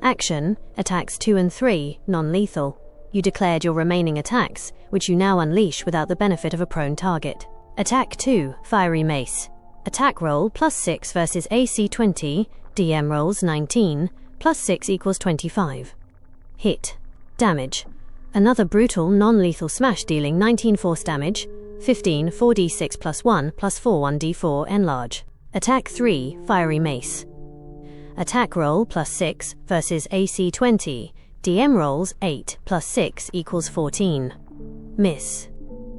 Action, attacks 2 and 3, non-lethal. You declared your remaining attacks, which you now unleash without the benefit of a prone target. Attack 2, Fiery Mace. Attack roll +6 versus AC 20, DM rolls 19, +6 equals 25. Hit. Damage. Another brutal, non-lethal smash dealing 19 force damage, 15 4d6 +1 +4 1d4 enlarge. Attack 3, Fiery Mace. Attack roll +6 versus AC 20, DM rolls 8 +6 equals 14. Miss.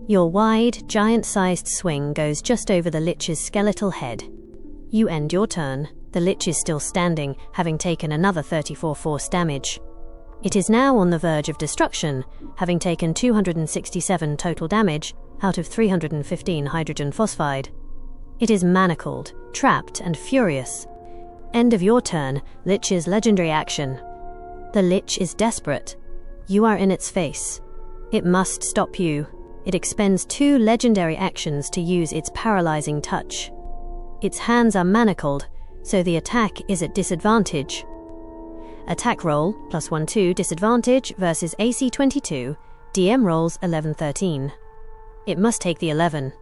Your wide, giant-sized swing goes just over the lich's skeletal head. You end your turn. The lich is still standing, having taken another 34 force damage. It is now on the verge of destruction, having taken 267 total damage out of 315 hydrogen phosphide. It is manacled, trapped, and furious. End of your turn, Lich's legendary action. The Lich is desperate. You are in its face. It must stop you. It expends 2 legendary actions to use its paralyzing touch. Its hands are manacled, so the attack is at disadvantage. Attack roll +1/2 disadvantage versus AC 22, DM rolls 11/13. It must take the 11.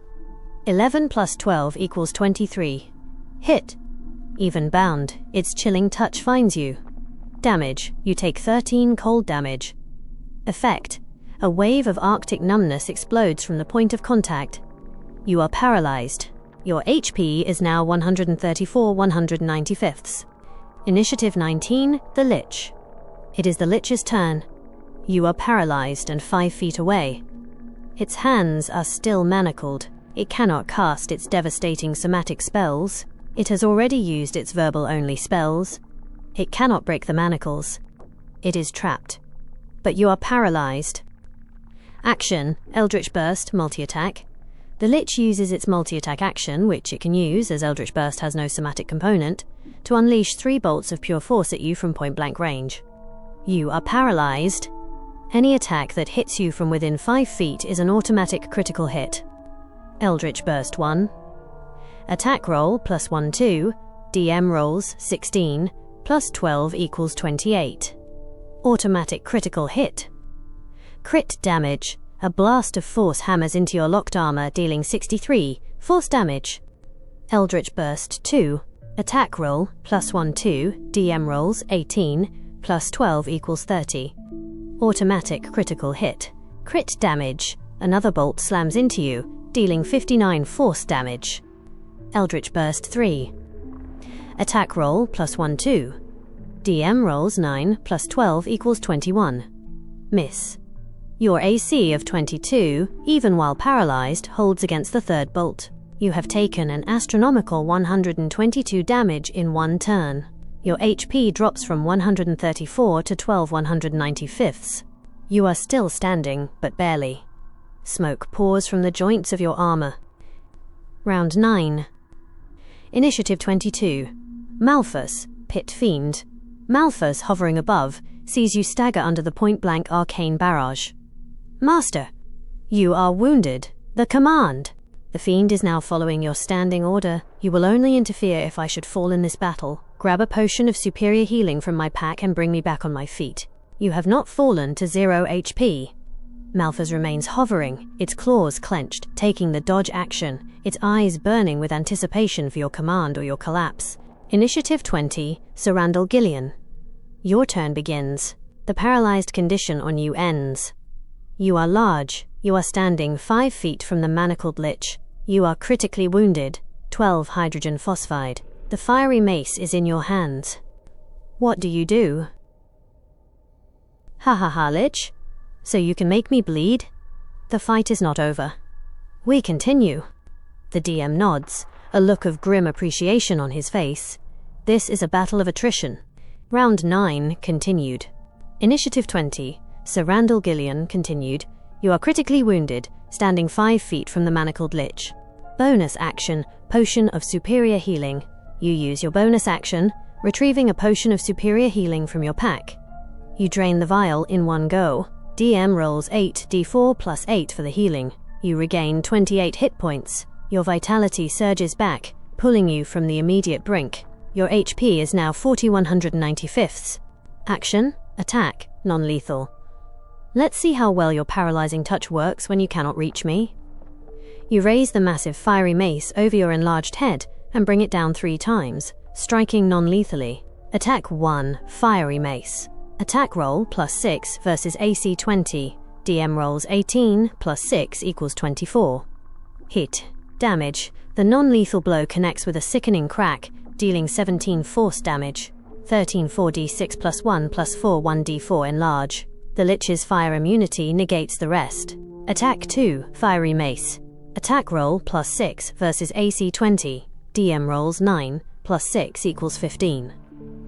11 + 12 equals 23. Hit. Even bound, its chilling touch finds you. Damage, you take 13 cold damage. Effect, a wave of arctic numbness explodes from the point of contact. You are paralyzed. Your HP is now 134 195ths. Initiative 19, the Lich. It is the Lich's turn. You are paralyzed and 5 feet away. Its hands are still manacled. It cannot cast its devastating somatic spells. It has already used its verbal-only spells. It cannot break the manacles. It is trapped. But you are paralyzed. Action, Eldritch Burst, multi-attack. The Lich uses its multi-attack action, which it can use, as Eldritch Burst has no somatic component, to unleash 3 bolts of pure force at you from point-blank range. You are paralyzed. Any attack that hits you from within 5 feet is an automatic critical hit. Eldritch Burst 1. Attack roll +1/2, DM rolls 16, +12 equals 28. Automatic critical hit. Crit damage. A blast of force hammers into your locked armor, dealing 63 force damage. Eldritch Burst 2. Attack roll +1/2, DM rolls 18, +12 equals 30. Automatic critical hit. Crit damage. Another bolt slams into you, dealing 59 force damage. Eldritch Burst 3. Attack roll +1/2. DM rolls 9, +12 equals 21. Miss. Your AC of 22, even while paralyzed, holds against the 3rd bolt. You have taken an astronomical 122 damage in 1 turn. Your HP drops from 134 to 12 195ths. You are still standing, but barely. Smoke pours from the joints of your armor. Round 9. Initiative 22. Malphas, Pit Fiend. Malphas, hovering above, sees you stagger under the point-blank arcane barrage. Master, you are wounded. The command. The Fiend is now following your standing order. You will only interfere if I should fall in this battle. Grab a potion of superior healing from my pack and bring me back on my feet. You have not fallen to 0 HP. Malphas remains hovering, its claws clenched, taking the dodge action, its eyes burning with anticipation for your command or your collapse. Initiative 20, Sir Randall Gillian. Your turn begins. The paralyzed condition on you ends. You are large. You are standing 5 feet from the manacled lich. You are critically wounded, 12 hydrogen phosphide. The fiery mace is in your hands. What do you do? Ha ha ha, lich. So you can make me bleed? The fight is not over. We continue. The DM nods, a look of grim appreciation on his face. This is a battle of attrition. Round 9 continued. Initiative 20, Sir Randall Gillian continued. You are critically wounded, standing 5 feet from the manacled lich. Bonus action, Potion of Superior Healing. You use your bonus action, retrieving a potion of superior healing from your pack. You drain the vial in one go. DM rolls 8d4 plus 8 for the healing. You regain 28 hit points. Your vitality surges back, pulling you from the immediate brink. Your HP is now 4195ths. Action, attack, non-lethal. Let's see how well your paralyzing touch works when you cannot reach me. You raise the massive fiery mace over your enlarged head and bring it down 3 times, striking non-lethally. Attack 1, Fiery Mace. Attack roll plus 6 versus AC 20. DM rolls 18 plus 6 equals 24. Hit. Damage. The non-lethal blow connects with a sickening crack, dealing 17 force damage. 13 4d6 plus 1 plus 4 1d4 enlarge. The Lich's fire immunity negates the rest. Attack 2, Fiery Mace. Attack roll plus 6 versus AC 20. DM rolls 9 plus 6 equals 15.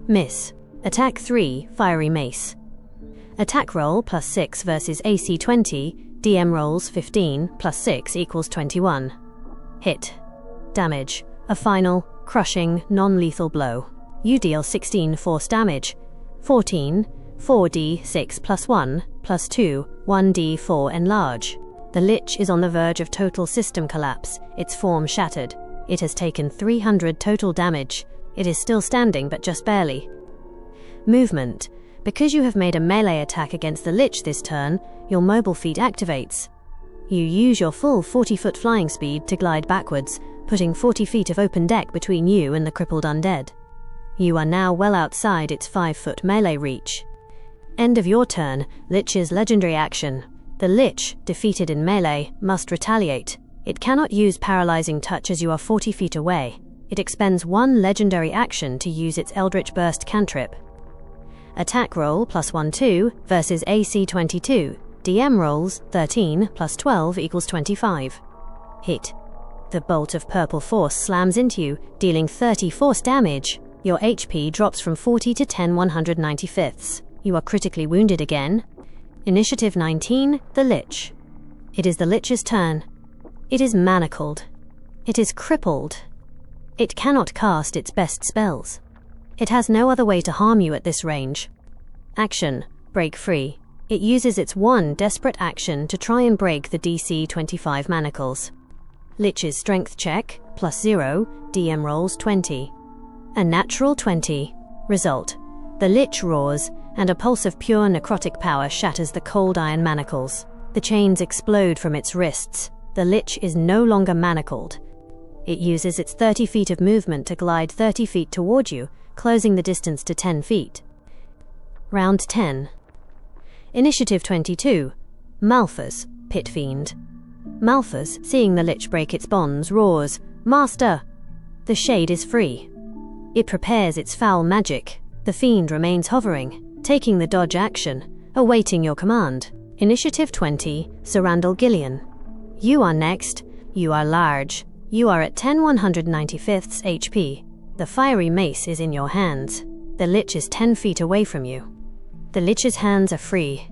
Miss. Attack 3, Fiery Mace. Attack roll plus 6 versus AC 20. DM rolls 15 plus 6 equals 21. Hit. Damage. A final, crushing, non-lethal blow. You deal 16 force damage. 14 4d6 plus 1 plus 2 1d4 enlarge. The Lich is on the verge of total system collapse, its form shattered. It has taken 300 total damage. It is still standing, but just barely. Movement. Because you have made a melee attack against the Lich this turn, your mobile feat activates. You use your full 40-foot flying speed to glide backwards, putting 40 feet of open deck between you and the crippled undead. You are now well outside its 5-foot melee reach. End of your turn, Lich's legendary action. The Lich, defeated in melee, must retaliate. It cannot use paralyzing touch as you are 40 feet away. It expends 1 legendary action to use its Eldritch Burst cantrip. Attack roll plus 1-2 versus AC 22. DM rolls 13 plus 12 equals 25. Hit. The bolt of purple force slams into you, dealing 30 force damage. Your HP drops from 40 to 10 195ths. You are critically wounded again. Initiative 19, the Lich. It is the Lich's turn. It is manacled. It is crippled. It cannot cast its best spells. It has no other way to harm you at this range. Action, break free. It uses its one desperate action to try and break the DC 25 manacles. Lich's strength check, plus 0, DM rolls 20. A natural 20. Result. The Lich roars, and a pulse of pure necrotic power shatters the cold iron manacles. The chains explode from its wrists. The Lich is no longer manacled. It uses its 30 feet of movement to glide 30 feet toward you, closing the distance to 10 feet. Round 10. Initiative 22. Malphas, Pit Fiend. Malphas, seeing the Lich break its bonds, roars, "Master!" The shade is free. It prepares its foul magic. The Fiend remains hovering, taking the dodge action, awaiting your command. Initiative 20, Sir Randall Gillian. You are next. You are large. You are at 10 195ths HP. The fiery mace is in your hands. The Lich is 10 feet away from you. The Lich's hands are free.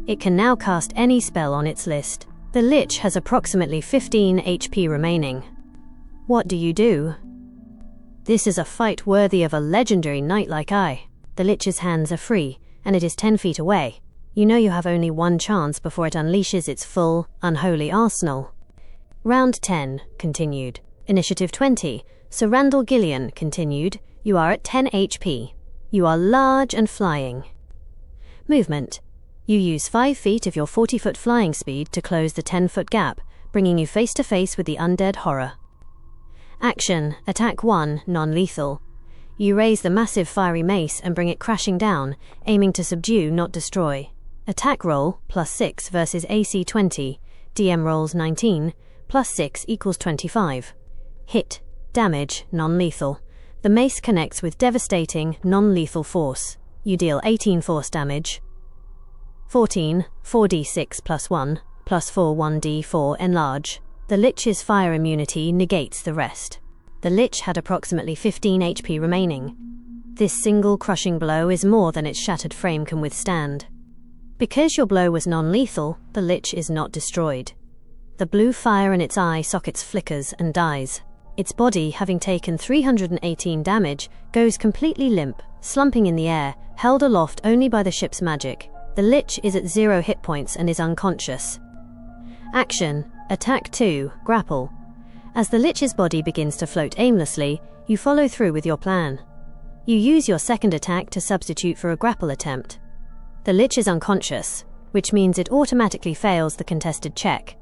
It can now cast any spell on its list. The Lich has approximately 15 HP remaining. What do you do? This is a fight worthy of a legendary knight like I. The Lich's hands are free, and it is 10 feet away. You know you have only one chance before it unleashes its full, unholy arsenal. Round 10, continued. Initiative 20, Sir Randall Gillian, continued. You are at 10 HP. You are large and flying. Movement. You use 5 feet of your 40-foot flying speed to close the 10-foot gap, bringing you face to face with the undead horror. Action. Attack 1, non-lethal. You raise the massive fiery mace and bring it crashing down, aiming to subdue, not destroy. Attack roll, +6 versus AC 20. DM rolls 19, +6 equals 25. Hit. Damage, non-lethal. The mace connects with devastating, non-lethal force. You deal 18 force damage. 14, 4d6 +1, +4 1d4 enlarge. The Lich's fire immunity negates the rest. The Lich had approximately 15 HP remaining. This single crushing blow is more than its shattered frame can withstand. Because your blow was non-lethal, the Lich is not destroyed. The blue fire in its eye sockets flickers and dies. Its body, having taken 318 damage, goes completely limp, slumping in the air, held aloft only by the ship's magic. The Lich is at 0 hit points and is unconscious. Action. Attack 2, grapple. As the Lich's body begins to float aimlessly, you follow through with your plan. You use your second attack to substitute for a grapple attempt. The Lich is unconscious, which means it automatically fails the contested check.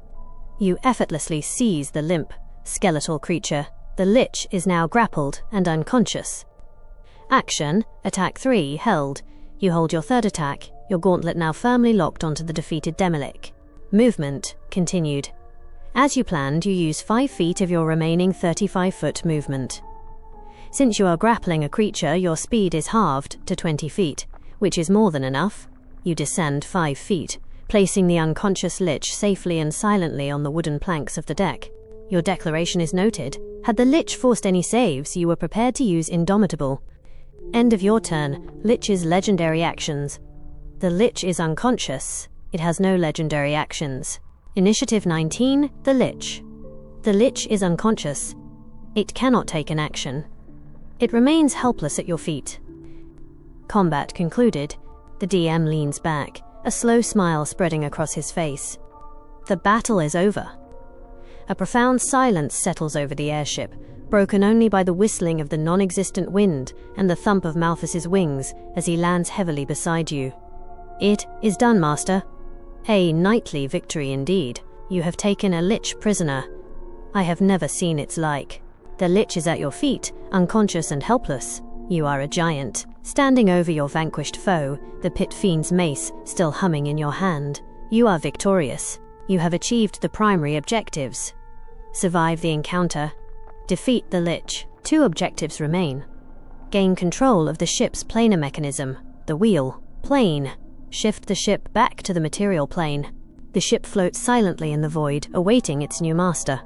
You effortlessly seize the limp, skeletal creature. The Lich is now grappled and unconscious. Action. Attack 3, held. You hold your third attack, your gauntlet now firmly locked onto the defeated Demilich. Movement, continued. As you planned, you use 5 feet of your remaining 35-foot movement. Since you are grappling a creature, your speed is halved to 20 feet, which is more than enough. You descend 5 feet, placing the unconscious Lich safely and silently on the wooden planks of the deck. Your declaration is noted. Had the Lich forced any saves, you were prepared to use Indomitable. End of your turn. Lich's legendary actions. The Lich is unconscious. It has no legendary actions. Initiative 19, the Lich. The Lich is unconscious. It cannot take an action. It remains helpless at your feet. Combat concluded. The DM leans back, a slow smile spreading across his face. The battle is over. A profound silence settles over the airship, broken only by the whistling of the non-existent wind and the thump of Malphas's wings as he lands heavily beside you. It is done, Master. A knightly victory indeed. You have taken a Lich prisoner. I have never seen its like. The Lich is at your feet, unconscious and helpless. You are a giant, standing over your vanquished foe, the Pit Fiend's mace still humming in your hand. You are victorious. You have achieved the primary objectives. Survive the encounter. Defeat the Lich. 2 objectives remain. Gain control of the ship's planar mechanism, the wheel, plane. Shift the ship back to the material plane. The ship floats silently in the void, awaiting its new master.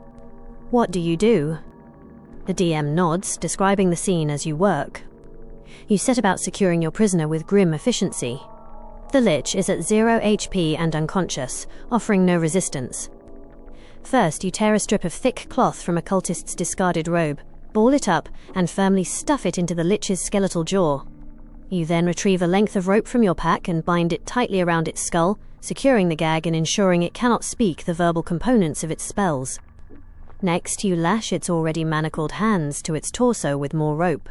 What do you do? The DM nods, describing the scene as you work. You set about securing your prisoner with grim efficiency. The Lich is at 0 HP and unconscious, offering no resistance. First, you tear a strip of thick cloth from a cultist's discarded robe, ball it up, and firmly stuff it into the Lich's skeletal jaw. You then retrieve a length of rope from your pack and bind it tightly around its skull, securing the gag and ensuring it cannot speak the verbal components of its spells. Next, you lash its already manacled hands to its torso with more rope.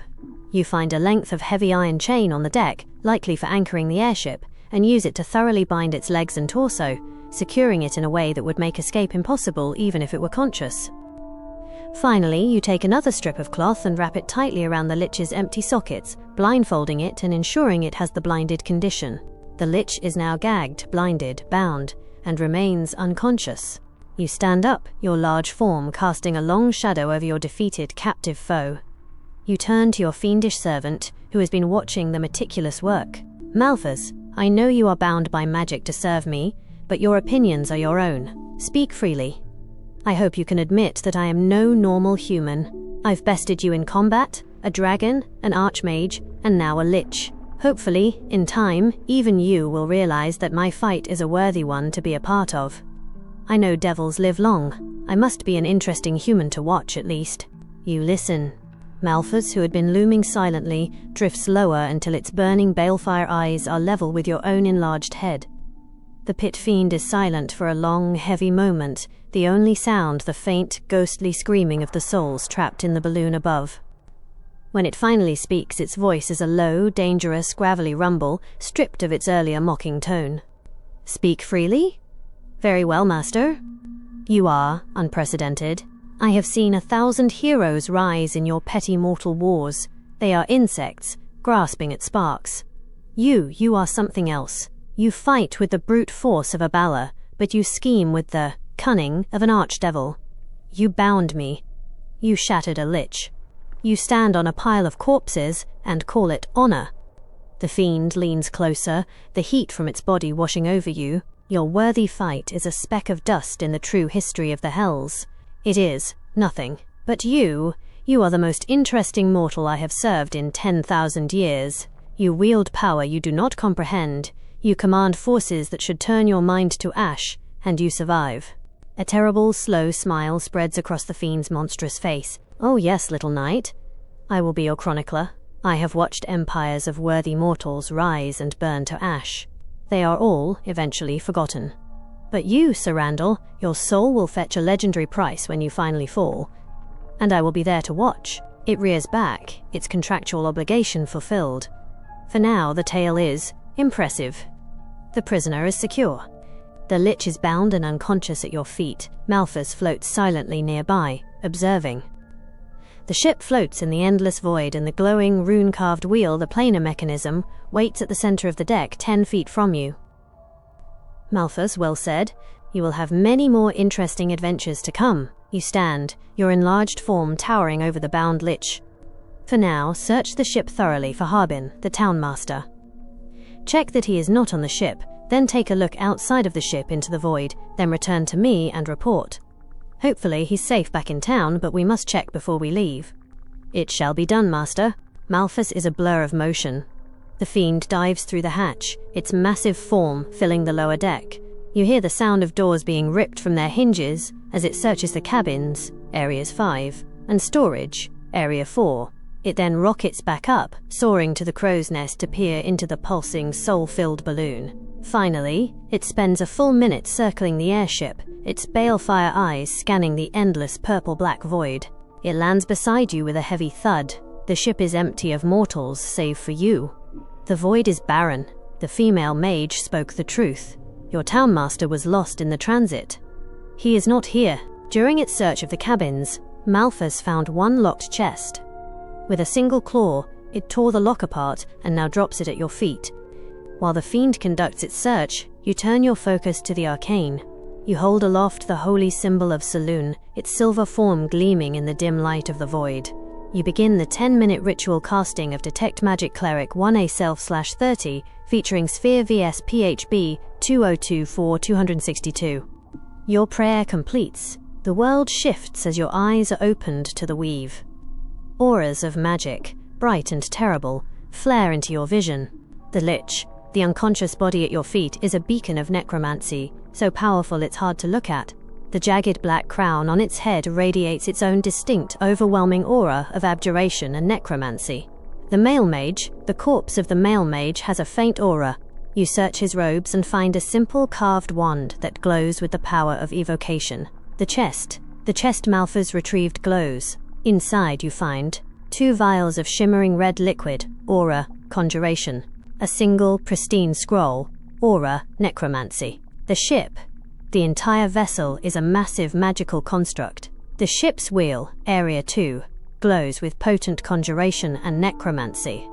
You find a length of heavy iron chain on the deck, likely for anchoring the airship, and use it to thoroughly bind its legs and torso, securing it in a way that would make escape impossible even if it were conscious. Finally, you take another strip of cloth and wrap it tightly around the Lich's empty sockets, blindfolding it and ensuring it has the blinded condition. The Lich is now gagged, blinded, bound, and remains unconscious. You stand up, your large form casting a long shadow over your defeated captive foe. You turn to your fiendish servant, who has been watching the meticulous work. Malphas, I know you are bound by magic to serve me, but your opinions are your own. Speak freely. I hope you can admit that I am no normal human. I've bested you in combat, a dragon, an archmage, and now a Lich. Hopefully, in time, even you will realize that my fight is a worthy one to be a part of. I know devils live long. I must be an interesting human to watch, at least. You listen. Malphas, who had been looming silently, drifts lower until its burning balefire eyes are level with your own enlarged head. The Pit Fiend is silent for a long, heavy moment, the only sound the faint, ghostly screaming of the souls trapped in the balloon above. When it finally speaks, its voice is a low, dangerous, gravelly rumble, stripped of its earlier mocking tone. "Speak freely?" "Very well, Master." "You are unprecedented. I have seen 1,000 heroes rise in your petty mortal wars. They are insects, grasping at sparks. You are something else. You fight with the brute force of a Bala, but you scheme with the cunning of an archdevil. You bound me. You shattered a lich. You stand on a pile of corpses and call it honor." The fiend leans closer, the heat from its body washing over you. Your worthy fight is a speck of dust in the true history of the Hells. It is nothing. But you are the most interesting mortal I have served in 10,000 years. You wield power you do not comprehend. You command forces that should turn your mind to ash, and you survive. A terrible, slow smile spreads across the fiend's monstrous face. "Oh yes, little knight. I will be your chronicler. I have watched empires of worthy mortals rise and burn to ash. They are all eventually forgotten. But you, Sir Randall, your soul will fetch a legendary price when you finally fall. And I will be there to watch." It rears back, its contractual obligation fulfilled. For now, the tale is impressive. The prisoner is secure. The lich is bound and unconscious at your feet. Malphas floats silently nearby, observing. The ship floats in the endless void, and the glowing, rune-carved wheel, the planar mechanism, waits at the center of the deck 10 feet from you. "Malphas, well said. You will have many more interesting adventures to come." You stand, your enlarged form towering over the bound lich. For now, search the ship thoroughly for Harbin, the town master. Check that he is not on the ship, then take a look outside of the ship into the void, then return to me and report. Hopefully he's safe back in town, but we must check before we leave. "It shall be done, Master." Malphas is a blur of motion. The fiend dives through the hatch, its massive form filling the lower deck. You hear the sound of doors being ripped from their hinges as it searches the cabins, Areas 5, and storage, Area 4. It then rockets back up, soaring to the crow's nest to peer into the pulsing, soul-filled balloon. Finally, it spends a full minute circling the airship, its balefire eyes scanning the endless purple-black void. It lands beside you with a heavy thud. The ship is empty of mortals, save for you. The void is barren. The female mage spoke the truth. Your town master was lost in the transit. He is not here. During its search of the cabins, Malphas found one locked chest. With a single claw, it tore the lock apart and now drops it at your feet. While the fiend conducts its search, you turn your focus to the arcane. You hold aloft the holy symbol of Saloon, its silver form gleaming in the dim light of the void. You begin the 10-minute ritual casting of Detect Magic Cleric 1A Self/30, featuring Sphere vs PHB 2024-262. Your prayer completes. The world shifts as your eyes are opened to the weave. Auras of magic, bright and terrible, flare into your vision. The Lich, the unconscious body at your feet, is a beacon of necromancy, so powerful it's hard to look at. The jagged black crown on its head radiates its own distinct, overwhelming aura of abjuration and necromancy. The male mage, the corpse of the male mage, has a faint aura. You search his robes and find a simple carved wand that glows with the power of evocation. The chest Malphas retrieved glows. Inside you find 2 vials of shimmering red liquid, aura, conjuration. A single, pristine scroll, aura, necromancy. The ship, the entire vessel, is a massive magical construct. The ship's wheel, Area 2, glows with potent conjuration and necromancy.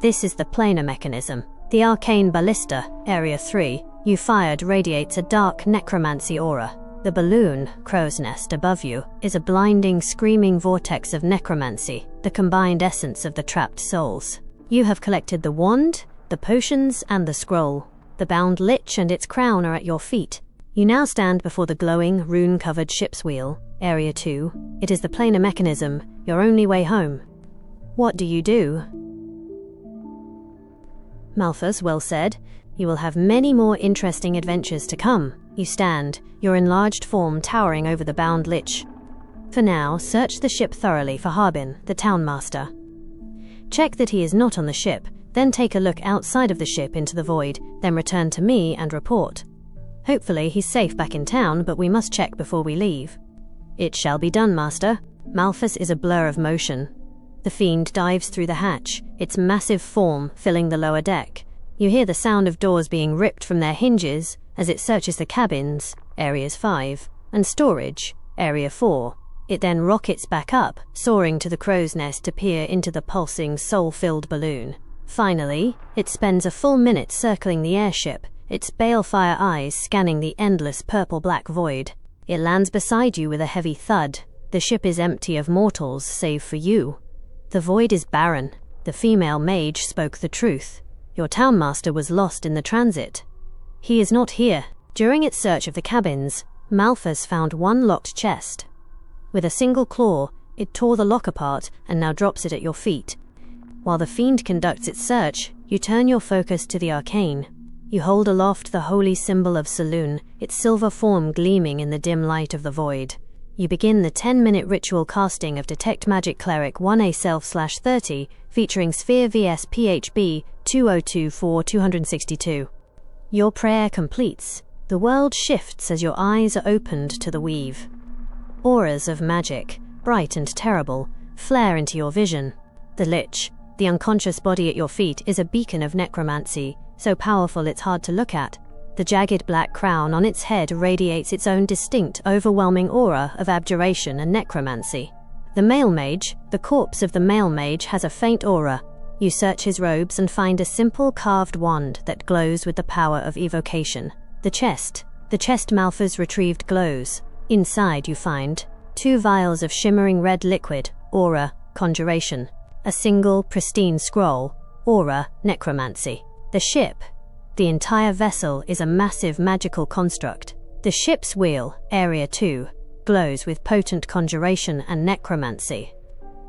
This is the planar mechanism. The arcane ballista, Area 3, you fired, radiates a dark necromancy aura. The balloon, crow's nest, above you, is a blinding, screaming vortex of necromancy, the combined essence of the trapped souls. You have collected the wand, the potions, and the scroll. The bound lich and its crown are at your feet. You now stand before the glowing, rune-covered ship's wheel, Area 2. It is the planar mechanism, your only way home. What do you do? Malphas, well said. You will have many more interesting adventures to come. You stand, your enlarged form towering over the bound lich. For now, search the ship thoroughly for Harbin, the town master. Check that he is not on the ship, then take a look outside of the ship into the void, then return to me and report. Hopefully he's safe back in town, but we must check before we leave. It shall be done, Master. Malphas is a blur of motion. The fiend dives through the hatch, its massive form filling the lower deck. You hear the sound of doors being ripped from their hinges as it searches the cabins, Areas 5, and storage, Area 4. It then rockets back up, soaring to the crow's nest to peer into the pulsing, soul-filled balloon. Finally, it spends a full minute circling the airship, its balefire eyes scanning the endless purple-black void. It lands beside you with a heavy thud. The ship is empty of mortals, save for you. The void is barren. The female mage spoke the truth. Your townmaster was lost in the transit. He is not here. During its search of the cabins, Malphas found one locked chest. With a single claw, it tore the lock apart and now drops it at your feet. While the fiend conducts its search, you turn your focus to the arcane. You hold aloft the holy symbol of Saloon, its silver form gleaming in the dim light of the void. You begin the 10-minute ritual casting of Detect Magic Cleric 1A Self/30, featuring Sphere vs PHB 2024-262. Your prayer completes. The world shifts as your eyes are opened to the weave. Auras of magic, bright and terrible, flare into your vision. The Lich, the unconscious body at your feet, is a beacon of necromancy, so powerful it's hard to look at. The jagged black crown on its head radiates its own distinct, overwhelming aura of abjuration and necromancy. The male mage, the corpse of the male mage, has a faint aura. You search his robes and find a simple carved wand that glows with the power of evocation. The chest Malphas retrieved glows. Inside you find 2 vials of shimmering red liquid, aura, conjuration. A single, pristine scroll, aura, necromancy. The ship, the entire vessel, is a massive magical construct. The ship's wheel, Area 2, glows with potent conjuration and necromancy.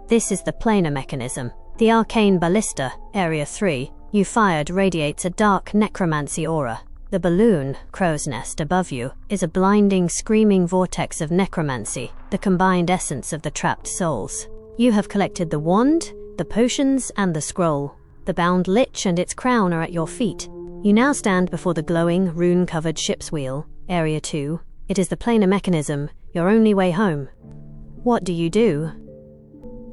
This is the planar mechanism. The arcane ballista, Area 3, you fired, radiates a dark necromancy aura. The balloon, crow's nest, above you, is a blinding, screaming vortex of necromancy, the combined essence of the trapped souls. You have collected the wand, the potions, and the scroll. The bound lich and its crown are at your feet. You now stand before the glowing, rune-covered ship's wheel, Area 2. It is the planar mechanism, your only way home. What do you do?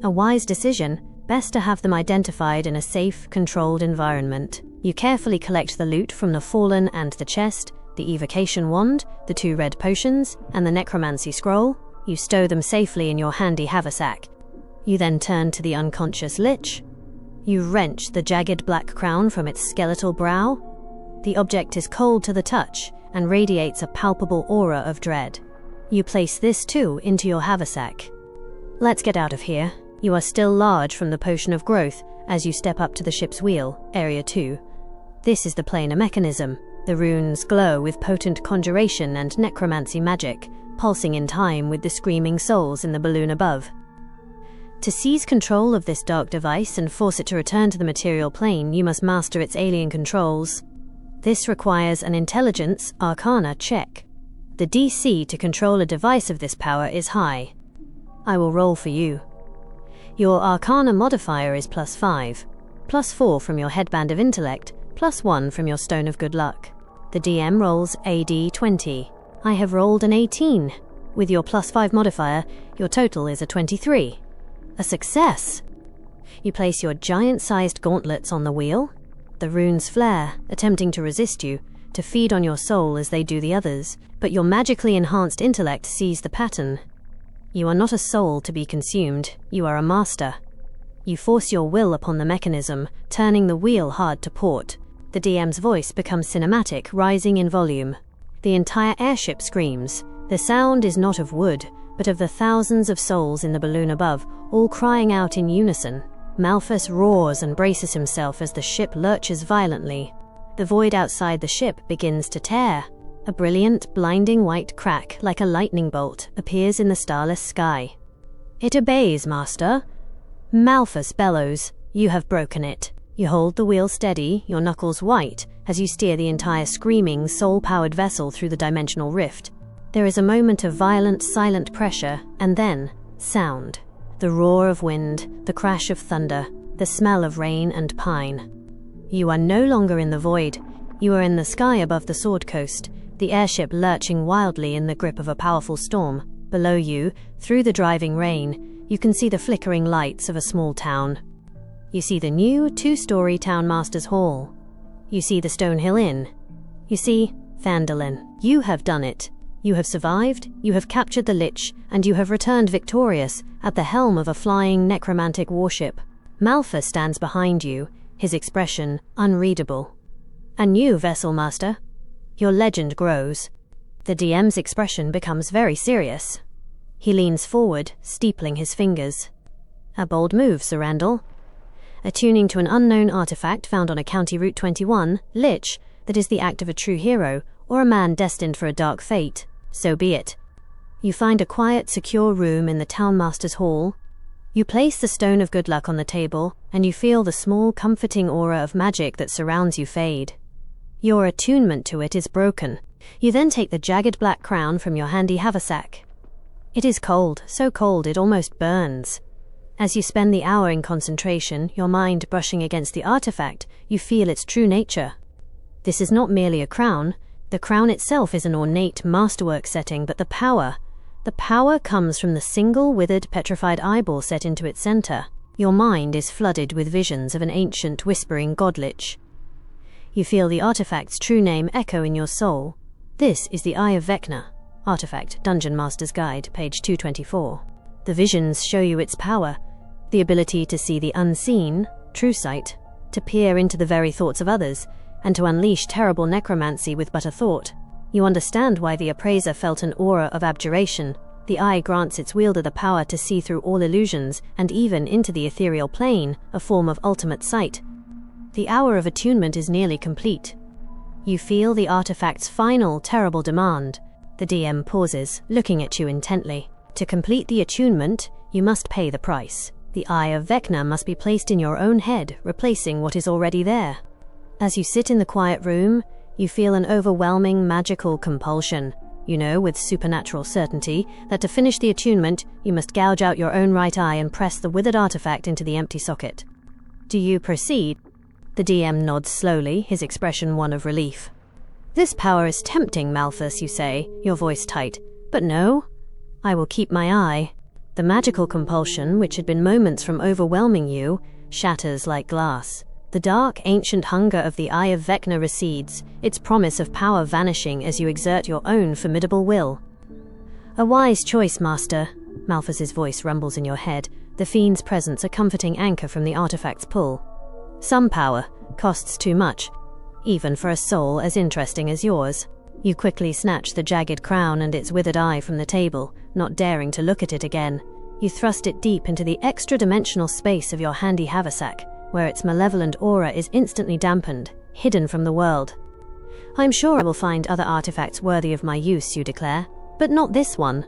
A wise decision. Best to have them identified in a safe, controlled environment. You carefully collect the loot from the fallen and the chest, the evocation wand, the 2 red potions, and the necromancy scroll. You stow them safely in your handy haversack. You then turn to the unconscious lich. You wrench the jagged black crown from its skeletal brow. The object is cold to the touch and radiates a palpable aura of dread. You place this too into your haversack. Let's get out of here. You are still large from the potion of growth as you step up to the ship's wheel, Area 2. This is the planar mechanism. The runes glow with potent conjuration and necromancy magic, pulsing in time with the screaming souls in the balloon above. To seize control of this dark device and force it to return to the material plane, you must master its alien controls. This requires an Intelligence Arcana check. The DC to control a device of this power is high. I will roll for you. Your Arcana modifier is +5, +4 from your Headband of Intellect, +1 from your Stone of Good Luck. The DM rolls a d20. I have rolled an 18. With your +5 modifier, your total is a 23. A success! You place your giant-sized gauntlets on the wheel. The runes flare, attempting to resist you, to feed on your soul as they do the others, but your magically enhanced intellect sees the pattern. You are not a soul to be consumed, you are a master. You force your will upon the mechanism, turning the wheel hard to port. The DM's voice becomes cinematic, rising in volume. The entire airship screams. The sound is not of wood, but of the thousands of souls in the balloon above, all crying out in unison. Malphas roars and braces himself as the ship lurches violently. The void outside the ship begins to tear. A brilliant, blinding white crack, like a lightning bolt, appears in the starless sky. It obeys, Master. Malphas bellows. You have broken it. You hold the wheel steady, your knuckles white, as you steer the entire screaming, soul-powered vessel through the dimensional rift. There is a moment of violent, silent pressure, and then, Sound. The roar of wind, the crash of thunder, the smell of rain and pine. You are no longer in the void. You are in the sky above the Sword Coast, the airship lurching wildly in the grip of a powerful storm. Below you, through the driving rain, you can see the flickering lights of a small town. You see the new 2-story Town Master's Hall. You see the Stonehill Inn. You see Phandalin. You have done it. You have survived, you have captured the Lich, and you have returned victorious at the helm of a flying necromantic warship. Malphas stands behind you, his expression unreadable. A new vessel, Master. Your legend grows. The DM's expression becomes very serious. He leans forward, steepling his fingers. A bold move, Sir Randall. Attuning to an unknown artifact found on a County Route 21, Lich, that is the act of a true hero, or a man destined for a dark fate. So be it. You find a quiet, secure room in the Town Master's Hall. You place the Stone of Good Luck on the table, and you feel the small, comforting aura of magic that surrounds you fade. Your attunement to it is broken. You then take the jagged black crown from your handy haversack. It is cold, so cold it almost burns. As you spend the hour in concentration, your mind brushing against the artifact, you feel its true nature. This is not merely a crown. The crown itself is an ornate masterwork setting, but the power comes from the single withered petrified eyeball set into its center. Your mind is flooded with visions of an ancient whispering godlich. You feel the artifact's true name echo in your soul. This is the Eye of Vecna. Artifact, Dungeon Master's Guide, page 224. The visions show you its power, the ability to see the unseen, true sight, to peer into the very thoughts of others, and to unleash terrible necromancy with but a thought. You understand why the appraiser felt an aura of abjuration. The eye grants its wielder the power to see through all illusions, and even into the ethereal plane, a form of ultimate sight. The hour of attunement is nearly complete. You feel the artifact's final, terrible demand. The DM pauses, looking at you intently. To complete the attunement, you must pay the price. The Eye of Vecna must be placed in your own head, replacing what is already there. As you sit in the quiet room, you feel an overwhelming magical compulsion. You know with supernatural certainty that to finish the attunement, you must gouge out your own right eye and press the withered artifact into the empty socket. Do you proceed? The DM nods slowly, his expression one of relief. This power is tempting, Malphas, you say, your voice tight. But no, I will keep my eye. The magical compulsion, which had been moments from overwhelming you, shatters like glass. The dark, ancient hunger of the Eye of Vecna recedes, its promise of power vanishing as you exert your own formidable will. A wise choice, Master. Malphas's voice rumbles in your head, the fiend's presence a comforting anchor from the artifact's pull. Some power costs too much, even for a soul as interesting as yours. You quickly snatch the jagged crown and its withered eye from the table, not daring to look at it again. You thrust it deep into the extra-dimensional space of your handy haversack, where its malevolent aura is instantly dampened, hidden from the world. I'm sure I will find other artifacts worthy of my use, you declare, but not this one.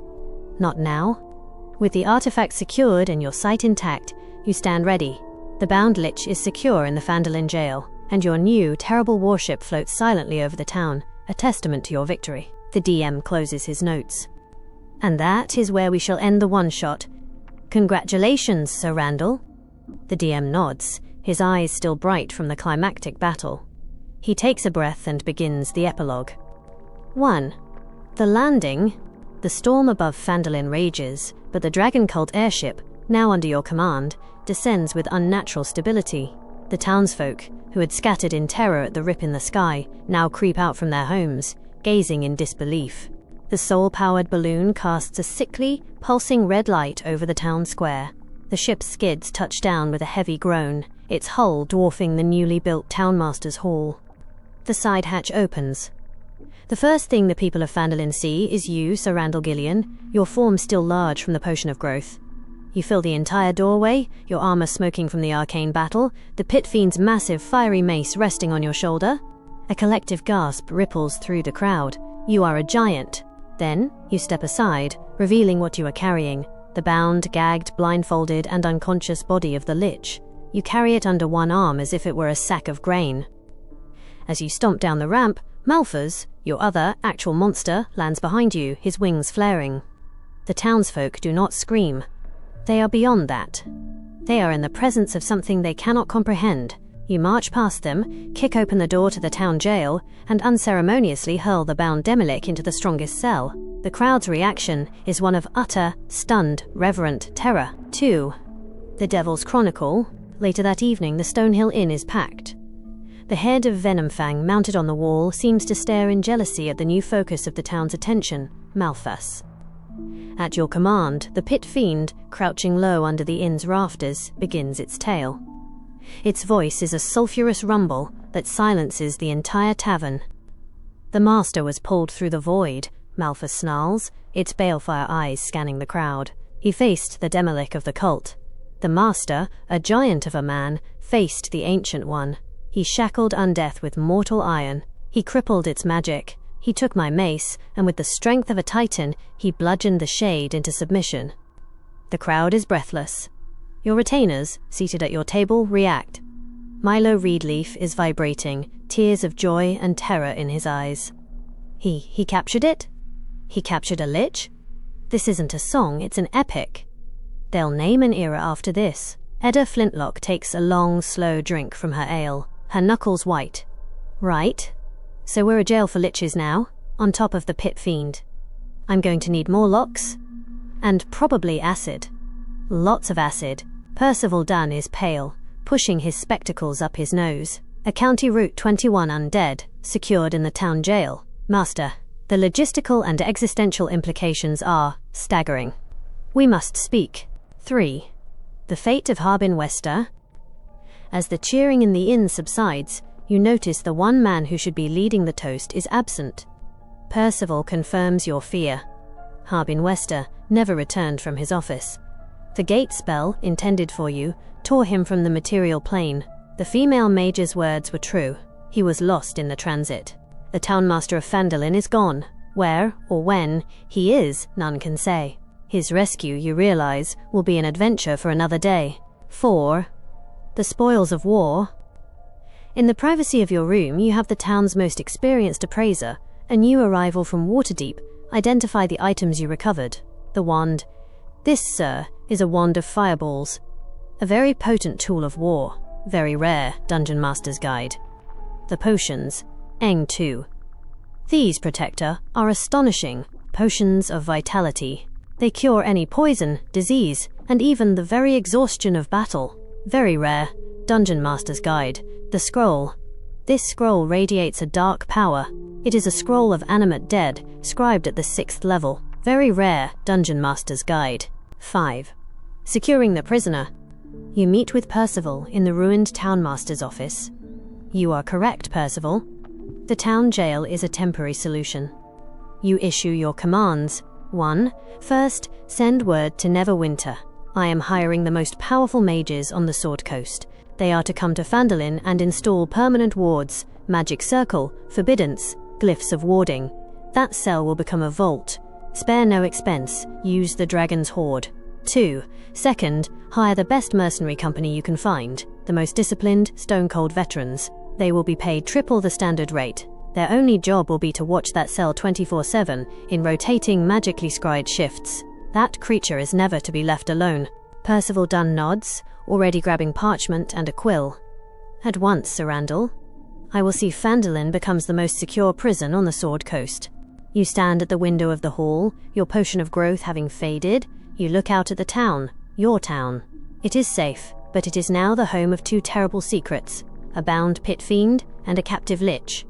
Not now. With the artifact secured and your sight intact, you stand ready. The bound Lich is secure in the Phandalin jail, and your new, terrible warship floats silently over the town, a testament to your victory. The DM closes his notes. And that is where we shall end the one-shot. Congratulations, Sir Randall. The DM nods, his eyes still bright from the climactic battle. He takes a breath and begins the epilogue. 1. The landing. The storm above Phandalin rages, but the Dragon Cult airship, now under your command, descends with unnatural stability. The townsfolk, who had scattered in terror at the rip in the sky, now creep out from their homes, gazing in disbelief. The soul-powered balloon casts a sickly, pulsing red light over the town square. The ship's skids touch down with a heavy groan, its hull dwarfing the newly built Townmaster's Hall. The side hatch opens. The first thing the people of Phandalin see is you, Sir Randall Gillian, your form still large from the potion of growth. You fill the entire doorway, your armor smoking from the arcane battle, the Pit Fiend's massive fiery mace resting on your shoulder. A collective gasp ripples through the crowd. You are a giant. Then, you step aside, revealing what you are carrying, the bound, gagged, blindfolded, and unconscious body of the Lich. You carry it under one arm as if it were a sack of grain. As you stomp down the ramp, Malphas, your other, actual monster, lands behind you, his wings flaring. The townsfolk do not scream. They are beyond that. They are in the presence of something they cannot comprehend. You march past them, kick open the door to the town jail, and unceremoniously hurl the bound Demilich into the strongest cell. The crowd's reaction is one of utter, stunned, reverent terror. 2. The Devil's Chronicle. Later that evening, the Stonehill Inn is packed. The head of Venomfang, mounted on the wall, seems to stare in jealousy at the new focus of the town's attention, Malphas. At your command, the Pit Fiend, crouching low under the inn's rafters, begins its tale. Its voice is a sulphurous rumble that silences the entire tavern. The Master was pulled through the void, Malphas snarls, its balefire eyes scanning the crowd. He faced the Demilich of the cult. The Master, a giant of a man, faced the Ancient One. He shackled undeath with mortal iron. He crippled its magic. He took my mace, and with the strength of a titan, he bludgeoned the shade into submission. The crowd is breathless. Your retainers, seated at your table, react. Milo Reedleaf is vibrating, tears of joy and terror in his eyes. He captured it? He captured a lich? This isn't a song, it's an epic. They'll name an era after this. Edda Flintlock takes a long, slow drink from her ale, her knuckles white. Right. So we're a jail for liches now, on top of the Pit Fiend. I'm going to need more locks. And probably acid. Lots of acid. Percival Dunn is pale, pushing his spectacles up his nose. A County Route 21 undead, secured in the town jail. Master, the logistical and existential implications are staggering. We must speak. 3. The fate of Harbin Wester. As the cheering in the inn subsides, you notice the one man who should be leading the toast is absent. Percival confirms your fear. Harbin Wester never returned from his office. The gate spell, intended for you, tore him from the material plane. The female mage's words were true. He was lost in the transit. The townmaster of Phandalin is gone. Where, or when, he is, none can say. His rescue, you realize, will be an adventure for another day. 4. The spoils of war. In the privacy of your room, you have the town's most experienced appraiser, a new arrival from Waterdeep, identify the items you recovered. The wand. This, sir, is a wand of fireballs. A very potent tool of war. Very rare, Dungeon Master's Guide. The potions. Eng 2. These, Protector, are astonishing. Potions of vitality. They cure any poison, disease, and even the very exhaustion of battle. Very rare, Dungeon Master's Guide. The scroll. This scroll radiates a dark power. It is a scroll of animate dead, scribed at the 6th level. Very rare, Dungeon Master's Guide. 5. Securing the prisoner. You meet with Percival in the ruined townmaster's office. You are correct, Percival. The town jail is a temporary solution. You issue your commands. 1. First, send word to Neverwinter. I am hiring the most powerful mages on the Sword Coast. They are to come to Phandalin and install permanent wards, magic circle, forbiddance, glyphs of warding. That cell will become a vault. Spare no expense. Use the Dragon's Hoard. 2. Second, hire the best mercenary company you can find, the most disciplined, stone-cold veterans. They will be paid triple the standard rate. Their only job will be to watch that cell 24/7 in rotating, magically scried shifts. That creature is never to be left alone. Percival Dunn nods, already grabbing parchment and a quill. At once, Sir Randall. I will see Phandalin becomes the most secure prison on the Sword Coast. You stand at the window of the hall, your potion of growth having faded. You look out at the town, your town. It is safe, but it is now the home of 2 terrible secrets, a bound Pit Fiend and a captive Lich.